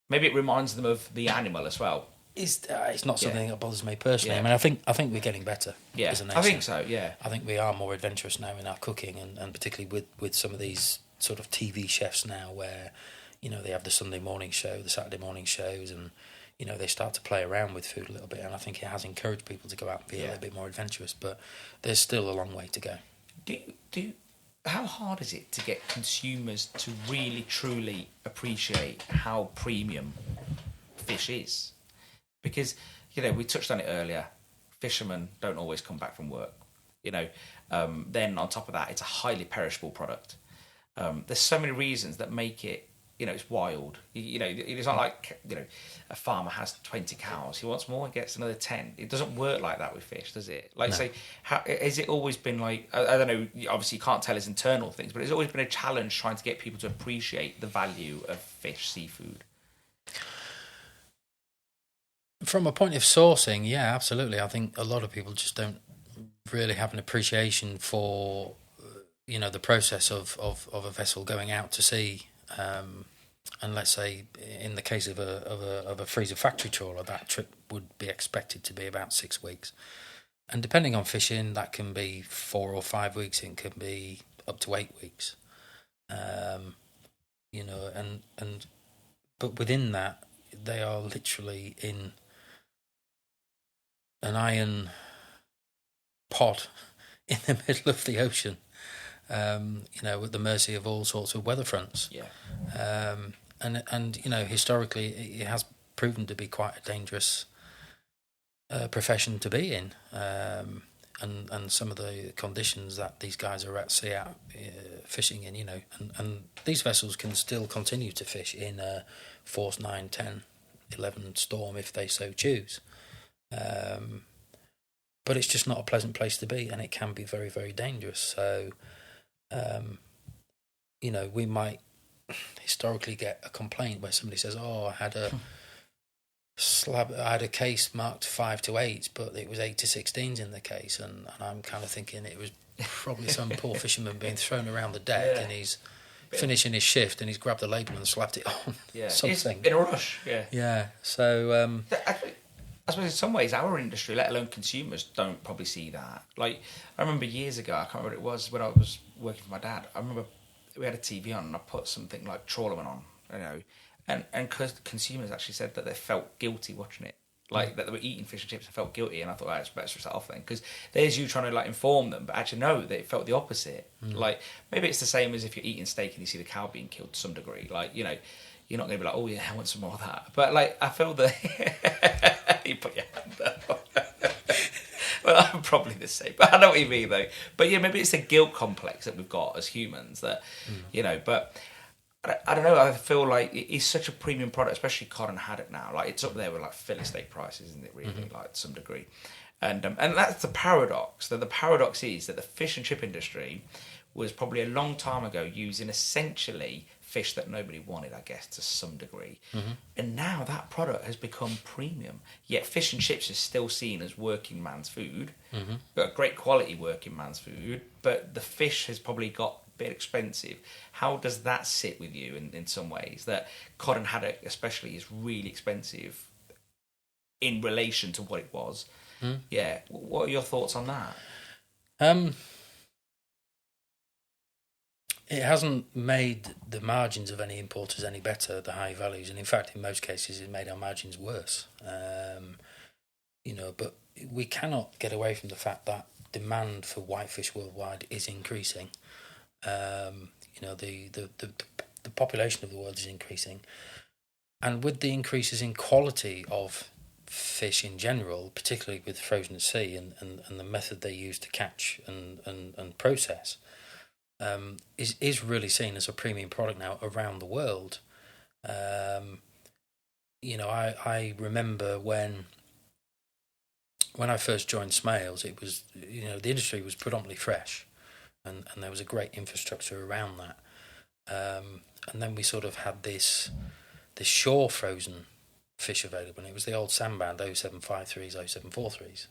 Maybe it reminds them of the animal as well. It's not something that bothers me personally. Yeah. I mean, I think we're getting better. Yeah, as a nation. I think so. Yeah, I think we are more adventurous now in our cooking, and particularly with some of these sort of TV chefs now, where you know they have the Sunday morning show, the Saturday morning shows, and you know they start to play around with food a little bit. And I think it has encouraged people to go out and be a little bit more adventurous. But there's still a long way to go. How hard is it to get consumers to really truly appreciate how premium fish is? Because, you know, we touched on it earlier, fishermen don't always come back from work, you know. Then on top of that, it's a highly perishable product. There's so many reasons that make it, you know, it's wild. You know, it's not like, you know, a farmer has 20 cows. He wants more, he gets another 10. It doesn't work like that with fish, does it? Like, say, has it always been like, I don't know, obviously you can't tell his internal things, but it's always been a challenge trying to get people to appreciate the value of fish, seafood. From a point of sourcing, yeah, absolutely. I think a lot of people just don't really have an appreciation for, you know, the process of a vessel going out to sea. And let's say in the case of a freezer factory trawler, that trip would be expected to be about 6 weeks. And depending on fishing, that can be 4 or 5 weeks. It can be up to 8 weeks. You know, but within that, they are literally in an iron pot in the middle of the ocean, you know, at the mercy of all sorts of weather fronts. Yeah. And you know, historically, it has proven to be quite a dangerous profession to be in. And some of the conditions that these guys are at sea out fishing in, you know, and these vessels can still continue to fish in a force 9, 10, 11 storm if they so choose. But it's just not a pleasant place to be, and it can be very, very dangerous. So, you know, we might historically get a complaint where somebody says, "Oh, I had a case marked 5 to 8, but it was 8 to 16s in the case," and I'm kind of thinking it was probably some poor fisherman being thrown around the deck, and he's finishing his shift, and he's grabbed the label and slapped it on. Yeah, something in a rush. Yeah, yeah. So I suppose in some ways our industry, let alone consumers, don't probably see that. Like, I remember years ago, I can't remember what it was, when I was working for my dad, I remember we had a TV on and I put something like Trawlerman on, you know, and consumers actually said that they felt guilty watching it. Like, that they were eating fish and chips and felt guilty, and I thought, it's better to start off then, because there's you trying to like inform them, but actually no, they felt the opposite. Like, maybe it's the same as if you're eating steak and you see the cow being killed to some degree. Like, you know, you're not going to be like, oh yeah, I want some more of that. But like, I feel that you put your hand up. Well, I'm probably the same, but I know what you mean though. But yeah, maybe it's a guilt complex that we've got as humans that, you know, but I don't know, I feel like it's such a premium product, especially cod and haddock now. Like, it's up there with like fillet steak prices, isn't it, really, like to some degree. And that's the paradox. The paradox is that the fish and chip industry was probably a long time ago using essentially fish that nobody wanted, I guess, to some degree. And now that product has become premium. Yet fish and chips is still seen as working man's food, but great quality working man's food, but the fish has probably got a bit expensive. How does that sit with you in some ways, that cod and haddock especially is really expensive in relation to what it was? Yeah, what are your thoughts on that? It hasn't made the margins of any importers any better, the high values, and in fact, in most cases, it made our margins worse. You know, but we cannot get away from the fact that demand for whitefish worldwide is increasing. You know, the population of the world is increasing, and with the increases in quality of fish in general, particularly with frozen at sea and the method they use to catch and process. Is really seen as a premium product now around the world. You know, I remember when I first joined Smales, it was, you know, the industry was predominantly fresh, and there was a great infrastructure around that. And then we sort of had this shore frozen fish available. And it was the old sandband 0753s, 0743s.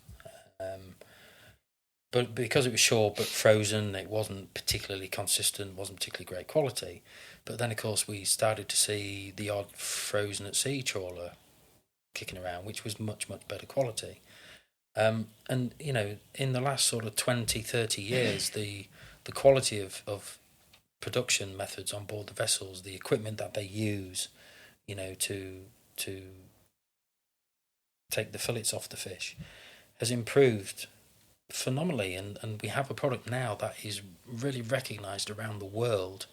But because it was short but frozen, it wasn't particularly consistent, wasn't particularly great quality. But then, of course, we started to see the odd frozen at sea trawler kicking around, which was much, much better quality. And, you know, in the last sort of 20, 30 years, the quality of production methods on board the vessels, the equipment that they use, you know, to take the fillets off the fish, has improved phenomenally, and we have a product now that is really recognised around the world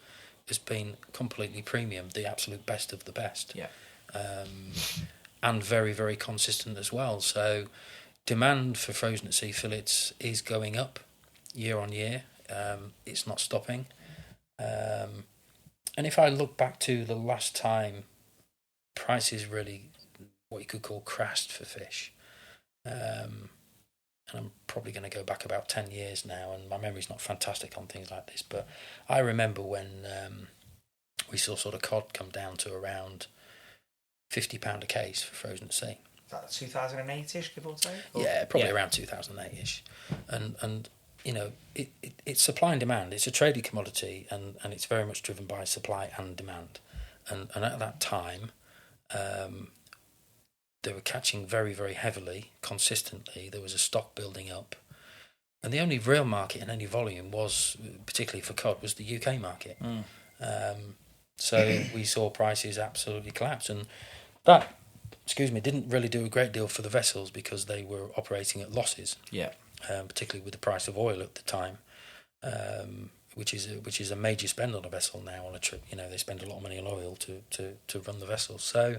as being completely premium, the absolute best of the best. Yeah. And very, very consistent as well. So demand for frozen at sea fillets is going up year on year. It's not stopping. And if I look back to the last time prices really, what you could call crashed for fish, and I'm probably going to go back about 10 years now, and my memory's not fantastic on things like this, but I remember when we saw sort of cod come down to around £50 a case for frozen at sea. Is that 2008-ish, give or take? Yeah, probably around 2008-ish. And you know, it's supply and demand. It's a traded commodity, and it's very much driven by supply and demand. And at that time, they were catching very, very heavily, consistently. There was a stock building up. And the only real market in any volume was, particularly for cod, was the UK market. So we saw prices absolutely collapse. And that, didn't really do a great deal for the vessels because they were operating at losses. Yeah. Particularly with the price of oil at the time, which is a major spend on a vessel now on a trip. You know, they spend a lot of money on oil to run the vessel. So,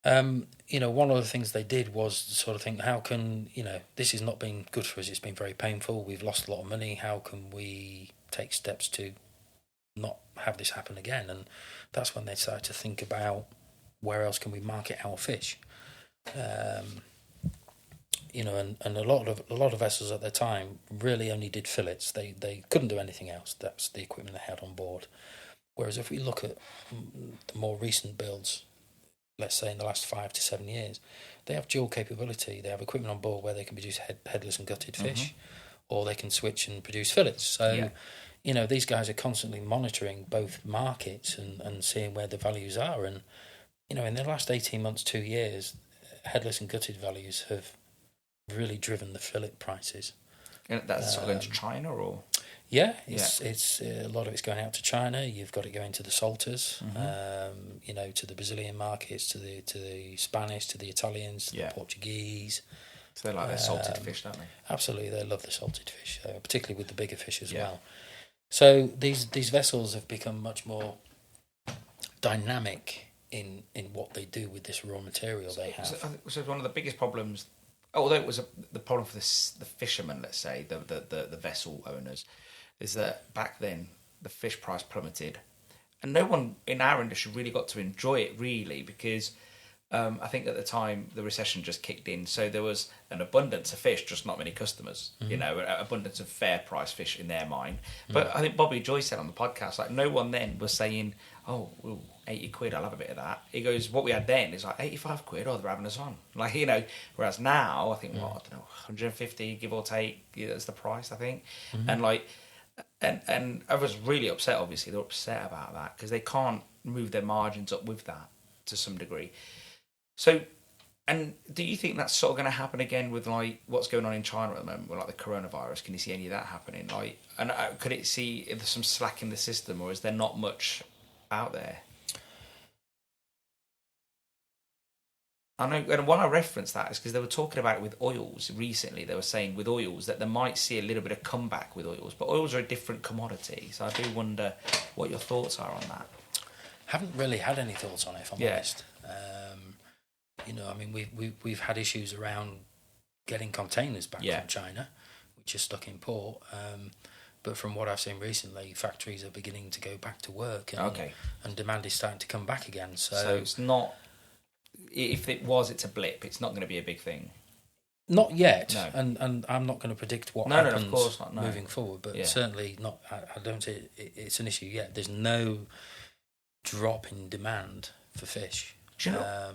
you know, one of the things they did was sort of think, how can, you know, this has not been good for us. It's been very painful. We've lost a lot of money. How can we take steps to not have this happen again? And that's when they started to think about where else can we market our fish. You know, and a lot of vessels at the time really only did fillets. They couldn't do anything else. That's the equipment they had on board. Whereas if we look at the more recent builds, let's say in the last 5 to 7 years, they have dual capability. They have equipment on board where they can produce headless and gutted fish, or they can switch and produce fillets. So, you know, these guys are constantly monitoring both markets and seeing where the values are. And, you know, in the last 18 months, 2 years, headless and gutted values have really driven the fillet prices. And that's sort of going to China, or? Yeah, it's a lot of it's going out to China. You've got it going to the salters, you know, to the Brazilian markets, to the Spanish, to the Italians, to the Portuguese. So they like their salted fish, don't they? Absolutely, they love the salted fish, particularly with the bigger fish as well. So these vessels have become much more dynamic in what they do with this raw material they have. So one of the biggest problems, although it was the problem for the fishermen, let's say, the vessel owners, is that back then the fish price plummeted, and no one in our industry really got to enjoy it really, because I think at the time the recession just kicked in, so there was an abundance of fish, just not many customers. You know, an abundance of fair price fish in their mind. But I think Bobby Joy said on the podcast, like, no one then was saying, "Oh, well, 80 quid, I'll have a bit of that." He goes, what we had then is like 85 quid, oh, they're having us on. Like, you know, whereas now, I think, I don't know, 150, give or take, that's the price, I think. And like, and I was really upset, obviously. They're upset about that because they can't move their margins up with that to some degree. So, and do you think that's sort of going to happen again with like what's going on in China at the moment with like the coronavirus? Can you see any of that happening? Like, and could it see if there's some slack in the system, or is there not much out there? I know, and why I reference that is because they were talking about it with oils recently. They were saying with oils that they might see a little bit of comeback with oils, but oils are a different commodity. So I do wonder what your thoughts are on that. Haven't really had any thoughts on it, if I'm honest. You know, I mean, we've had issues around getting containers back from China, which are stuck in port. But from what I've seen recently, factories are beginning to go back to work, and demand is starting to come back again. So it's not. If it was, it's a blip. It's not going to be a big thing. Not yet, no. and I'm not going to predict what happens of course not, moving forward. But certainly not. I don't see it's an issue yet. There's no drop in demand for fish. Do you know?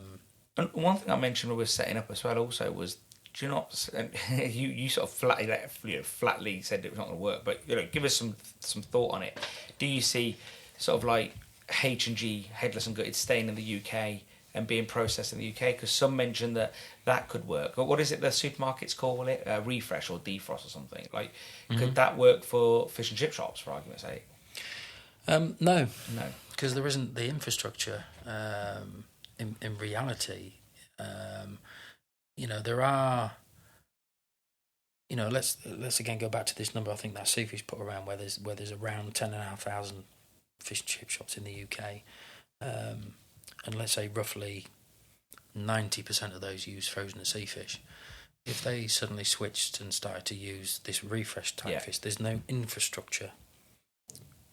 And one thing I mentioned when we were setting up as well also was, do you not, you sort of flatly said it was not going to work, but give us some thought on it. Do you see sort of like H&G, headless and gutted, staying in the UK and being processed in the UK? Because some mention that could work. Or what is it the supermarkets call it? Refresh or defrost or something. Like, could that work for fish and chip shops, for argument's sake? No, because there isn't the infrastructure. In reality, there are. Let's again go back to this number. I think that Seafish put around where there's around 10,500 fish and chip shops in the UK, and let's say roughly 90% of those use frozen sea fish. If they suddenly switched and started to use this refresh type fish, there's no infrastructure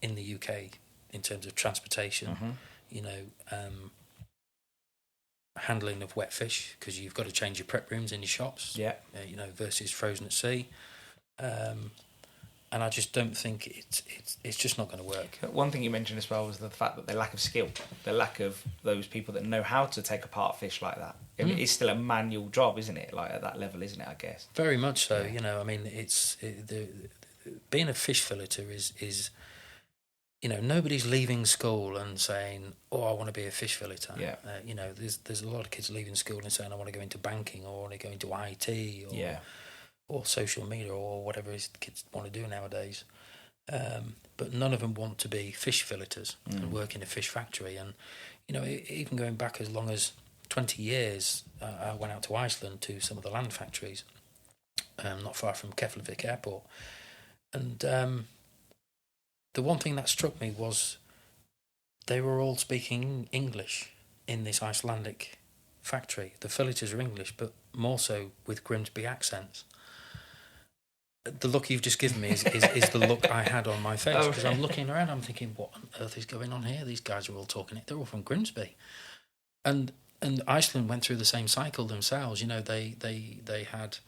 in the UK in terms of transportation. Handling of wet fish, because you've got to change your prep rooms in your shops, versus frozen at sea, and I just don't think it's just not going to work. One thing you mentioned as well was the fact that the lack of skill, the lack of those people that know how to take apart fish like that. I mean, it's still a manual job, isn't it? Like at that level, isn't it? I guess very much so. Being a fish filleter is. Nobody's leaving school and saying, "Oh, I want to be a fish filleter." Yeah. There's a lot of kids leaving school and saying, "I want to go into banking, or I want to go into IT, or social media, or whatever it is kids want to do nowadays." But none of them want to be fish filleters and work in a fish factory. And even going back as long as 20 years, I went out to Iceland to some of the land factories, not far from Keflavik Airport, and. The one thing that struck me was they were all speaking English in this Icelandic factory. The filleters are English, but more so with Grimsby accents. The look you've just given me is the look I had on my face, because I'm looking around, I'm thinking, what on earth is going on here? These guys are all talking it. They're all from Grimsby. And Iceland went through the same cycle themselves. They had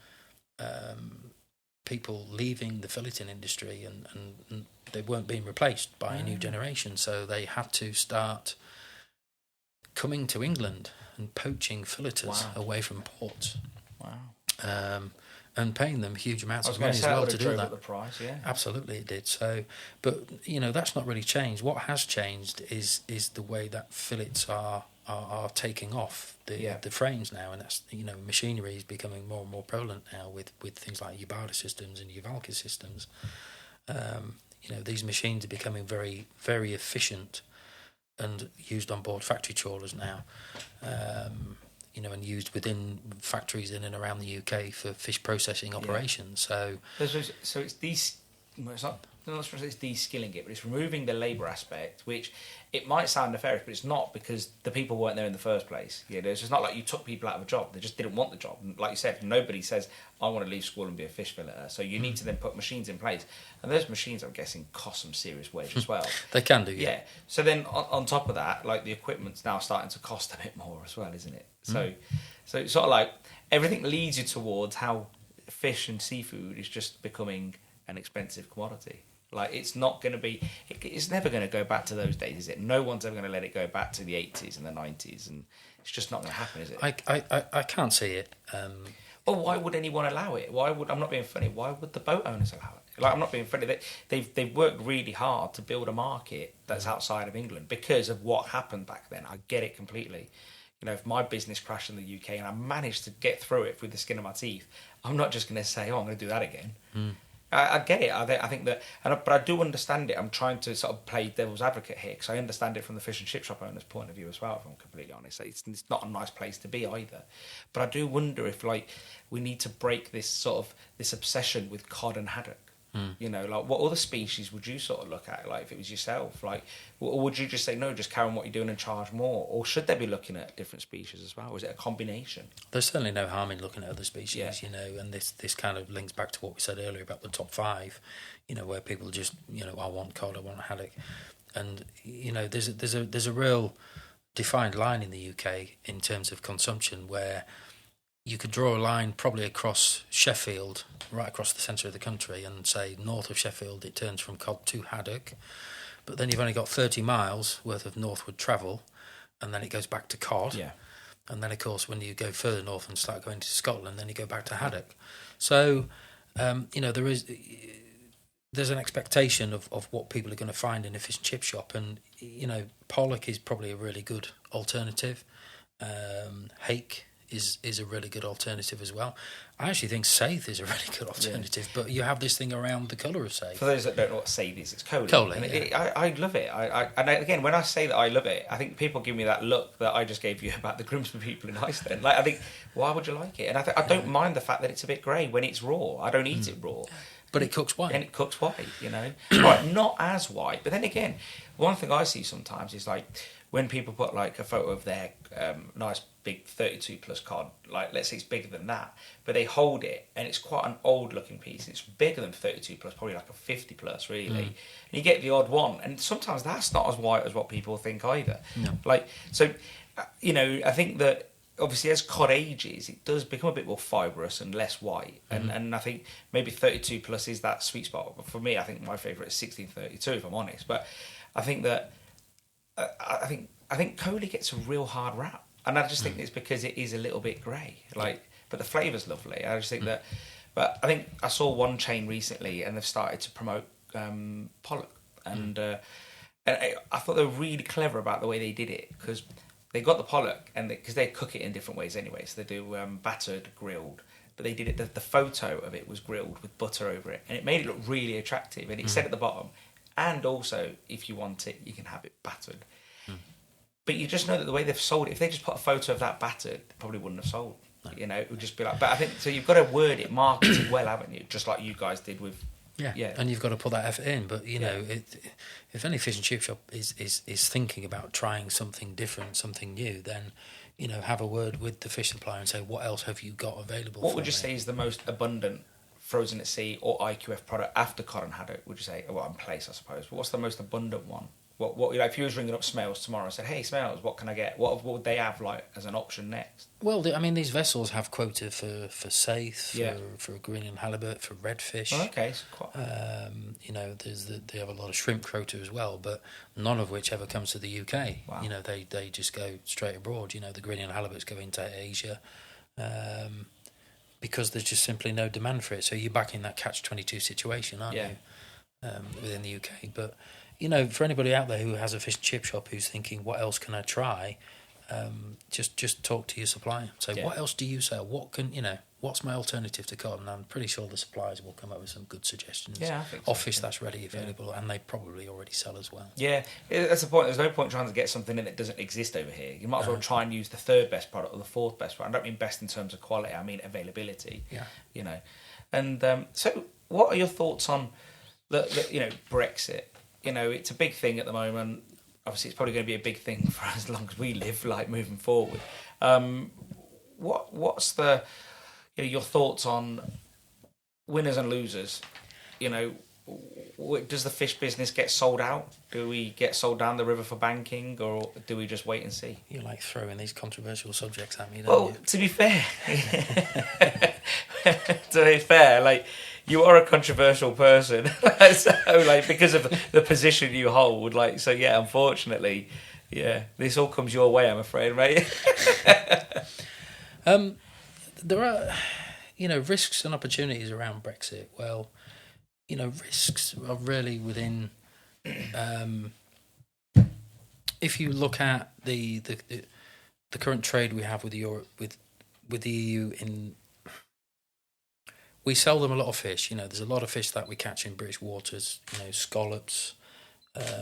people leaving the filleting industry and they weren't being replaced by a new generation, so they had to start coming to England and poaching filleters away from ports. Wow. And paying them huge amounts of money as well to do that. The price, yeah. Absolutely, it did. So, but that's not really changed. What has changed is the way that fillets are taking off the frames now, and that's machinery is becoming more and more prevalent now with things like Yubada systems and Uvalca systems. These machines are becoming very, very efficient and used on board factory trawlers now, and used within factories in and around the UK for fish processing operations. So it's these. It's not necessarily it's de-skilling it, but it's removing the labour aspect, which it might sound nefarious, but it's not, because the people weren't there in the first place. It's just not like you took people out of a job; they just didn't want the job. And like you said, nobody says, "I want to leave school and be a fish filleter." So you need to then put machines in place, and those machines, I'm guessing, cost some serious wage as well. They can do, yeah. So then on top of that, like the equipment's now starting to cost a bit more as well, isn't it? So it's sort of like everything leads you towards how fish and seafood is just becoming an expensive commodity. Like it's not going to be, it's never going to go back to those days, is it? No one's ever going to let it go back to the 80s and the 90s, and it's just not going to happen, is it? I can't see it. Well, why would anyone allow it? I'm not being funny. Why would the boat owners allow it? Like, I'm not being funny. They've worked really hard to build a market that's outside of England because of what happened back then. I get it completely. If my business crashed in the UK and I managed to get through it through the skin of my teeth, I'm not just going to say, "Oh, I'm going to do that again." I get it. I think that, but I do understand it. I'm trying to sort of play devil's advocate here, because I understand it from the fish and chip shop owner's point of view as well. If I'm completely honest, it's not a nice place to be either. But I do wonder if we need to break this obsession with cod and haddock. What other species would you sort of look at, like if it was yourself? Or would you just say, no, just carry on what you're doing and charge more? Or should they be looking at different species as well? Or is it a combination? There's certainly no harm in looking at other species, and this kind of links back to what we said earlier about the top 5, where people just, I want cod, I want haddock. And, there's a real defined line in the UK in terms of consumption where you could draw a line probably across Sheffield, right across the centre of the country, and say north of Sheffield it turns from cod to haddock, but then you've only got 30 miles worth of northward travel, and then it goes back to cod. Yeah. And then, of course, when you go further north and start going to Scotland, then you go back to haddock. So, there's an expectation of what people are going to find in a fish and chip shop. And, pollock is probably a really good alternative. Hake is a really good alternative as well. I actually think saithe is a really good alternative, but you have this thing around the colour of saithe. For those that don't know what saithe is, it's coley. Coley, I love it. And again, when I say that I love it, I think people give me that look that I just gave you about the Grimsby people in Iceland. Like, I think, why would you like it? And I don't mind the fact that it's a bit grey when it's raw. I don't eat it raw. But it cooks white. And it cooks white, Right, not as white. But then again, one thing I see sometimes is like when people put like a photo of their nice big 32 plus cod, like let's say it's bigger than that, but they hold it and it's quite an old looking piece. It's bigger than 32 plus, probably like a 50 plus really. And you get the odd one, and sometimes that's not as white as what people think either. No. Like, so, I think that obviously as cod ages, it does become a bit more fibrous and less white. And I think maybe 32 plus is that sweet spot. But for me, I think my favourite is 1632, if I'm honest. But I think that I think Coley gets a real hard rap, and I just think it's because it is a little bit grey. But the flavour's lovely. I just think that. But I think I saw one chain recently, and they've started to promote pollock, and I thought they were really clever about the way they did it, because they got the pollock, and because they cook it in different ways anyway. So they do battered, grilled, but they did it. The photo of it was grilled with butter over it, and it made it look really attractive. And it said at the bottom, and also if you want it, you can have it battered. But you just know that the way they've sold it, if they just put a photo of that battered, they probably wouldn't have sold. No. It would just be like. But I think so. You've got to word it, market it well, haven't you? Just like you guys did with. Yeah. And you've got to put that effort in. But if any fish and chip shop is thinking about trying something different, something new, then have a word with the fish supplier and say, what else have you got available? What would you say is the most abundant frozen at sea or IQF product after cod and haddock? Would you say? Well, in place, I suppose. But what's the most abundant one? What if you was ringing up Smales tomorrow and said, "Hey, Smales, what can I get? What would they have like as an option next?" Well, these vessels have quota for saithe, for green and halibut, for redfish. Oh, okay, so quite. They have a lot of shrimp quota as well, but none of which ever comes to the UK. Wow. They just go straight abroad. The green and halibuts go into Asia, because there's just simply no demand for it. So you're back in that catch-22 situation, aren't you? Within the UK, but. For anybody out there who has a fish and chip shop who's thinking, what else can I try? Just talk to your supplier. Say, what else do you sell? What can what's my alternative to cod? And I'm pretty sure the suppliers will come up with some good suggestions. Yeah, I think so. Of fish that's ready available, and they probably already sell as well. Yeah, that's the point. There's no point trying to get something in that doesn't exist over here. You might as well try and use the third best product or the fourth best product. I don't mean best in terms of quality. I mean availability. Yeah. And so what are your thoughts on the Brexit? It's a big thing at the moment. Obviously, it's probably going to be a big thing for as long as we live, like moving forward. What's the your thoughts on winners and losers? Does the fish business get sold out? Do we get sold down the river for banking, or do we just wait and see? You like throwing these controversial subjects at me, don't well, you? To be fair, like. You are a controversial person, so because of the position you hold, unfortunately, this all comes your way, I'm afraid, mate. There are, risks and opportunities around Brexit. Well, risks are really within. If you look at the current trade we have with Europe, with the EU we sell them a lot of fish. There's a lot of fish that we catch in British waters, scallops,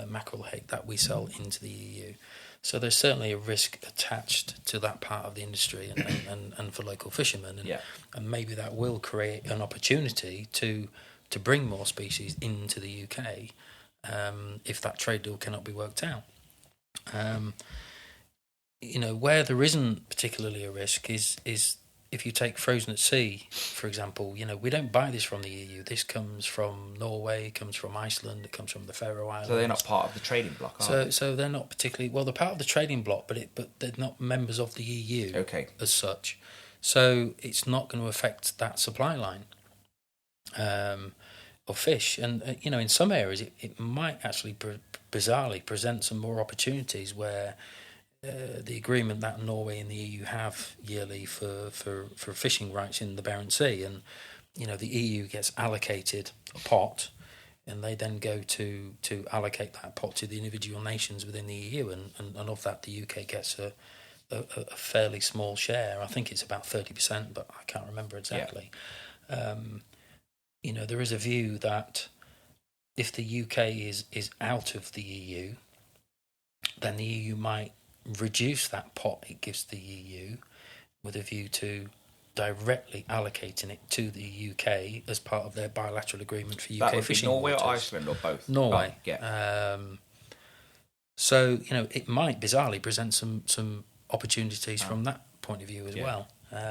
mackerel, hake, that we sell into the EU. So there's certainly a risk attached to that part of the industry and for local fishermen. And maybe that will create an opportunity to bring more species into the UK if that trade deal cannot be worked out. Where there isn't particularly a risk is if you take frozen at sea, for example, we don't buy this from the EU. This comes from Norway, it comes from Iceland, it comes from the Faroe Islands. So they're not part of the trading bloc, are they? So they're not particularly... Well, they're part of the trading bloc, but they're not members of the EU as such. So it's not going to affect that supply line of fish. And, in some areas, it might actually bizarrely present some more opportunities where the agreement that Norway and the EU have yearly for fishing rights in the Barents Sea, and the EU gets allocated a pot, and they then go to allocate that pot to the individual nations within the EU, and of that the UK gets a fairly small share. I think it's about 30%, but I can't remember exactly. Yeah. There is a view that if the UK is out of the EU, then the EU might reduce that pot it gives the EU with a view to directly allocating it to the UK as part of their bilateral agreement for UK that would fishing be Norway waters. Or Iceland or both? Norway. Oh, yeah. So, it might bizarrely present some opportunities from that point of view as well.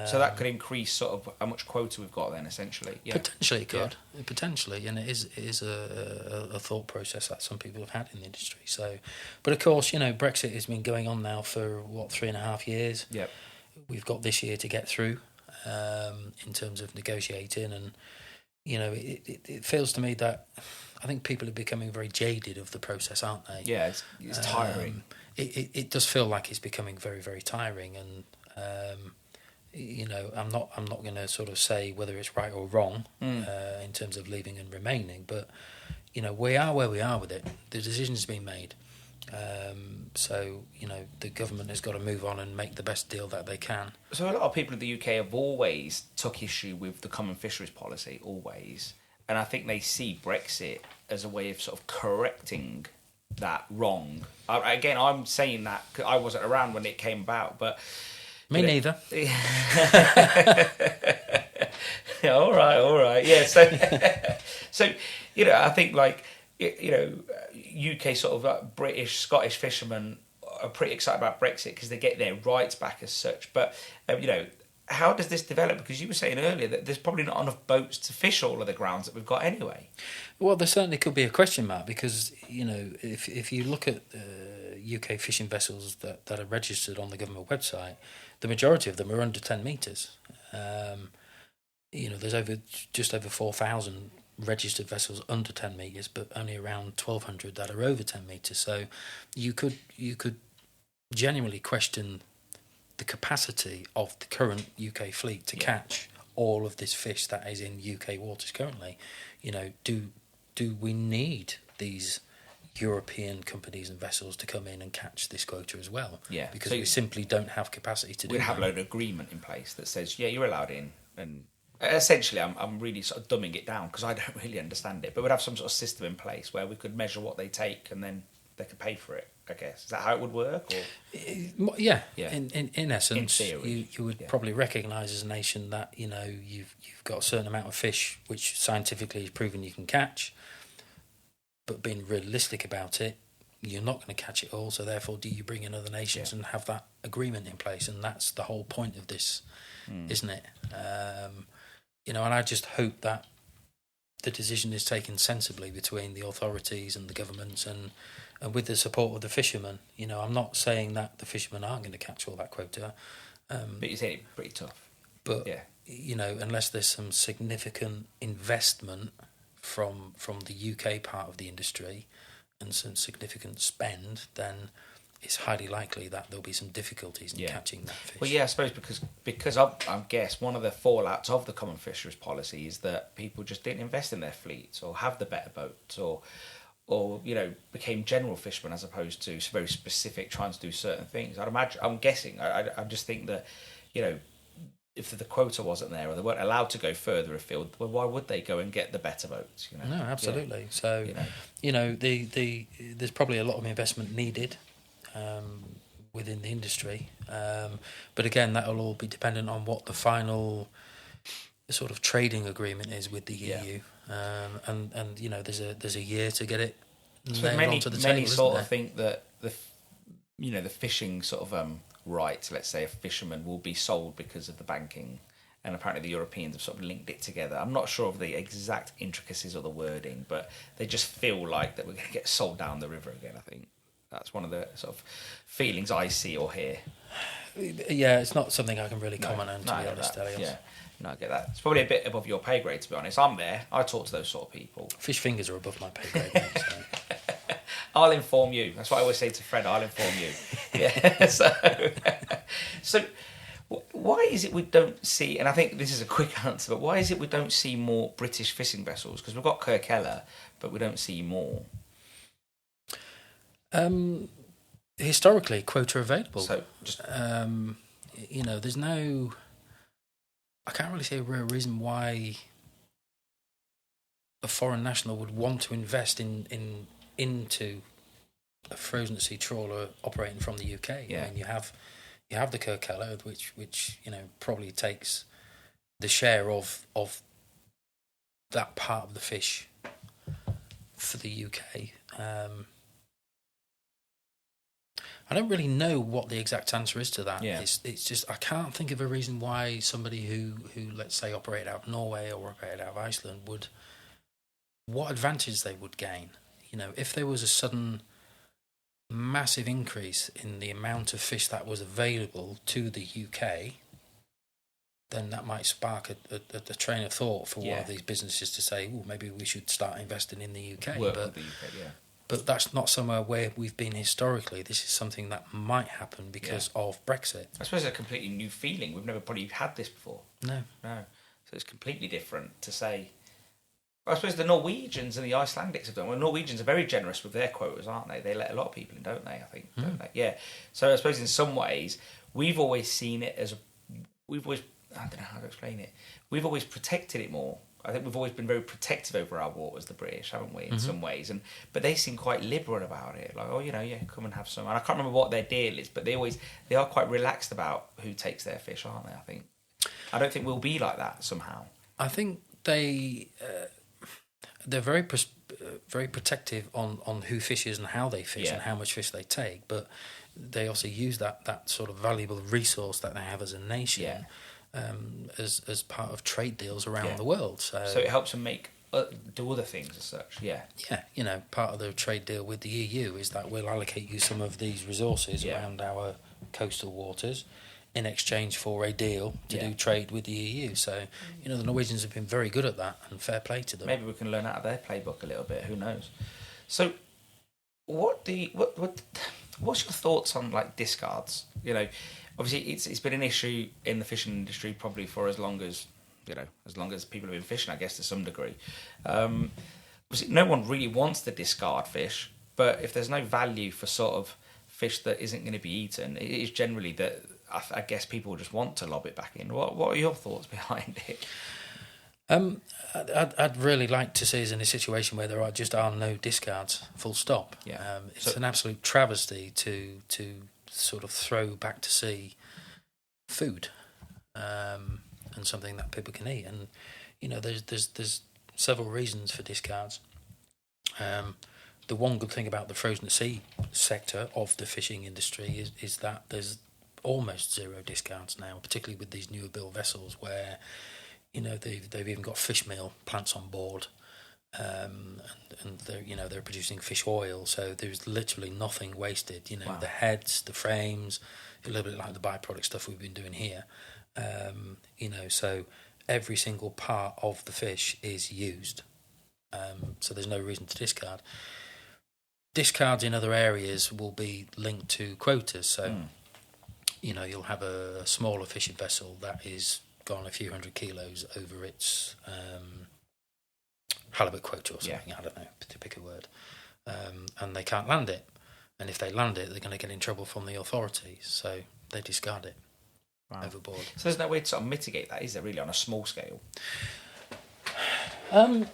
So that could increase sort of how much quota we've got then, essentially. Yeah. Potentially it could. Yeah. Potentially, and it is a thought process that some people have had in the industry. So, but of course, Brexit has been going on now for, 3.5 years? Yep. We've got this year to get through in terms of negotiating, and, it feels to me that I think people are becoming very jaded of the process, aren't they? Yeah, it's tiring. It does feel like it's becoming very, very tiring, and I'm not going to sort of say whether it's right or wrong in terms of leaving and remaining, but we are where we are with it. The decision's been made, so the government has got to move on and make the best deal that they can. So a lot of people in the UK have always took issue with the common fisheries policy, always, and I think they see Brexit as a way of sort of correcting that wrong. Again, I'm saying that 'cause I wasn't around when it came about, but me neither. All right. Yeah. So I think UK sort of British, Scottish fishermen are pretty excited about Brexit because they get their rights back as such. But how does this develop? Because you were saying earlier that there's probably not enough boats to fish all of the grounds that we've got anyway. Well, there certainly could be a question mark because if you look at UK fishing vessels that are registered on the government website, the majority of them are under 10 metres. There's just over 4,000 registered vessels under 10 metres, but only around 1,200 that are over 10 metres. So you could genuinely question the capacity of the current UK fleet to catch all of this fish that is in UK waters currently. Do we need these European companies and vessels to come in and catch this quota as well? Yeah. Because we simply don't have capacity to do that. We have an agreement in place that says, you're allowed in. And essentially, I'm really sort of dumbing it down because I don't really understand it. But we'd have some sort of system in place where we could measure what they take and then they could pay for it, I guess. Is that how it would work? Or? Yeah. In essence, in theory, you would probably recognise as a nation that you've got a certain amount of fish which scientifically is proven you can catch, but being realistic about it, you're not going to catch it all. So therefore, do you bring in other nations and have that agreement in place? And that's the whole point of this, isn't it? And I just hope that the decision is taken sensibly between the authorities and the governments and with the support of the fishermen. I'm not saying that the fishermen aren't going to catch all that quota. But you say it's pretty tough. But, unless there's some significant investment from the UK part of the industry and some significant spend, then it's highly likely that there'll be some difficulties in catching that fish. Well, yeah, I suppose because I guess one of the fallouts of the common fisheries policy is that people just didn't invest in their fleets or have the better boats or became general fishermen as opposed to very specific trying to do certain things. I'm guessing. I just think that if the quota wasn't there or they weren't allowed to go further afield, well, why would they go and get the better boats? No, absolutely. So there's probably a lot of investment needed within the industry, but again, that will all be dependent on what the final sort of trading agreement is with the EU, and there's a year to get it nailed onto the table. Many sort of think that the fishing sort of rights, let's say, a fisherman will be sold because of the banking, and apparently the Europeans have sort of linked it together. I'm not sure of the exact intricacies or the wording, but they just feel like that we're going to get sold down the river again. I think that's one of the sort of feelings I see or hear. Yeah, it's not something I can really comment on, to be honest, Elias. Yeah, no, I get that. It's probably a bit above your pay grade, to be honest. I'm there. I talk to those sort of people. Fish fingers are above my pay grade. So. I'll inform you. That's what I always say to Fred. I'll inform you. Yeah. So why is it we don't see? And I think this is a quick answer, but why is it we don't see more British fishing vessels? Because we've got Kirkeller, but we don't see more. Historically, quota available. So just there's no. I can't really see a real reason why a foreign national would want to invest into a frozen at sea trawler operating from the UK. Yeah. I mean, you have the Kirkeller, which probably takes the share of that part of the fish for the UK. I don't really know what the exact answer is to that. Yeah. It's just I can't think of a reason why somebody who let's say operated out of Norway or operated out of Iceland what advantage they would gain. If there was a sudden massive increase in the amount of fish that was available to the UK, then that might spark a train of thought for one of these businesses to say, "Oh, maybe we should start investing in the UK." But that's not somewhere where we've been historically. This is something that might happen because of Brexit. I suppose it's a completely new feeling. We've never probably had this before. No. So it's completely different to say. I suppose the Norwegians and the Icelandics have done. Well, Norwegians are very generous with their quotas, aren't they? They let a lot of people in, don't they? I think, don't they? Yeah. So I suppose in some ways we've always seen it as I don't know how to explain it. We've always protected it more. I think we've always been very protective over our waters, the British, haven't we, in some ways? But they seem quite liberal about it. Like, come and have some. And I can't remember what their deal is, but they are quite relaxed about who takes their fish, aren't they? I think. I don't think we'll be like that somehow. I think they're very very protective on who fishes and how they fish and how much fish they take. But they also use that sort of valuable resource that they have as a nation. Yeah. As part of trade deals around the world. So it helps them do other things as such, Yeah, part of the trade deal with the EU is that we'll allocate you some of these resources around our coastal waters in exchange for a deal to do trade with the EU. So, the Norwegians have been very good at that, and fair play to them. Maybe we can learn out of their playbook a little bit, who knows. So, what's your thoughts on, like, discards? Obviously, it's been an issue in the fishing industry probably for as long as people have been fishing, I guess, to some degree. Obviously, no one really wants to discard fish, but if there's no value for sort of fish that isn't going to be eaten, it is generally that I guess people just want to lob it back in. What are your thoughts behind it? I'd really like to see us in a situation where there are no discards, full stop. Yeah. It's an absolute travesty to sort of throw back to sea food and something that people can eat, and there's several reasons for discards. The one good thing about the frozen at sea sector of the fishing industry is that there's almost zero discards now, particularly with these newer built vessels where they've even got fish meal plants on board. And they're producing fish oil, so there's literally nothing wasted. Wow. The heads, the frames, a little bit like the byproduct stuff we've been doing here. So every single part of the fish is used. So there's no reason to discard. Discards in other areas will be linked to quotas. So you'll have a smaller fishing vessel that is gone a few hundred kilos over its halibut quota or something, I don't know, to pick a word, and they can't land it, and if they land it, they're going to get in trouble from the authorities, so they discard it overboard. So there's no way to sort of mitigate that, is there, really, on a small scale? I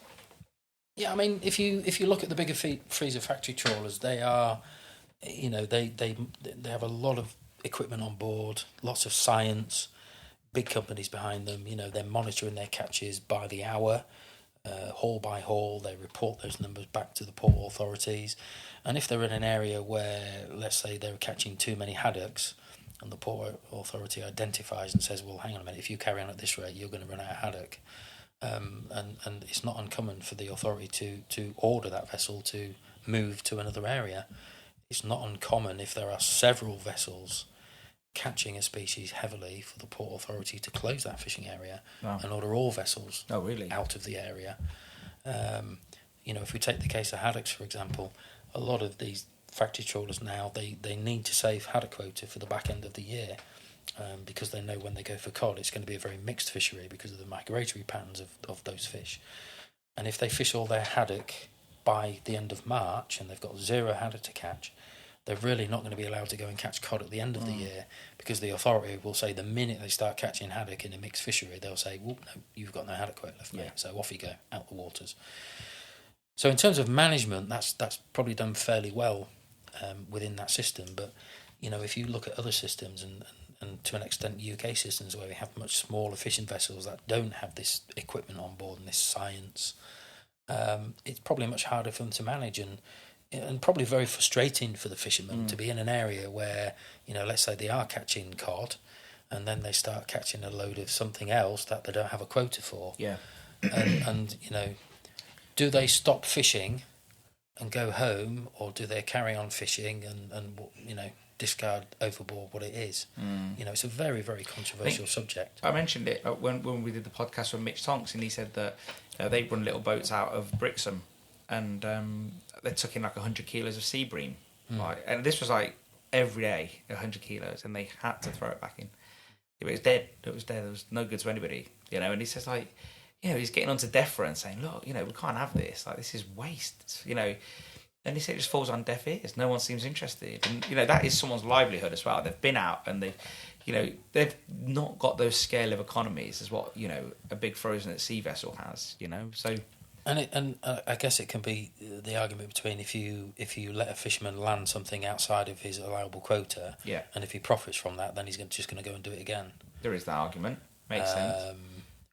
mean, if you look at the bigger freezer factory trawlers, they are, they have a lot of equipment on board, lots of science, big companies behind them. They're monitoring their catches by the hour. Haul by haul, they report those numbers back to the port authorities, and if they're in an area where, let's say, they're catching too many haddocks, and the port authority identifies and says, well, hang on a minute, if you carry on at this rate, you're going to run out of haddock, and it's not uncommon for the authority to order that vessel to move to another area. It's not uncommon if there are several vessels catching a species heavily for the port authority to close that fishing area and order all vessels out of the area. If we take the case of haddocks, for example, a lot of these factory trawlers now, they need to save haddock quota for the back end of the year, because they know when they go for cod, it's going to be a very mixed fishery because of the migratory patterns of those fish. And if they fish all their haddock by the end of March and they've got zero haddock to catch, they're really not going to be allowed to go and catch cod at the end of the year, because the authority will say the minute they start catching haddock in a mixed fishery, they'll say, well, no, you've got no haddock quota left, mate. So off you go, out the waters. So in terms of management, that's probably done fairly well within that system. But, you know, if you look at other systems and to an extent UK systems where we have much smaller fishing vessels that don't have this equipment on board and this science, it's probably much harder for them to manage, and probably very frustrating for the fishermen to be in an area where, you know, let's say they are catching cod and then they start catching a load of something else that they don't have a quota for. Yeah. And you know, do they stop fishing and go home, or do they carry on fishing and you know, discard overboard what it is? You know, it's a very, very controversial subject. I mentioned it when we did the podcast with Mitch Tonks, and he said that they run little boats out of Brixham, and they took in like 100 kilos of sea bream, like, and this was like every day 100 kilos, and they had to throw it back in. It was dead. It was dead. There was no good to anybody, you know. And he says, like, you know, he's getting onto DEFRA and saying, look, you know, we can't have this. Like, this is waste, you know. And he said it just falls on deaf ears. No one seems interested. And, you know, that is someone's livelihood as well. They've been out and they've not got those scale of economies as what, you know, a big frozen at sea vessel has, you know. So, and I guess it can be the argument between if you let a fisherman land something outside of his allowable quota, and if he profits from that, then he's just going to go and do it again. There is that argument. Makes sense.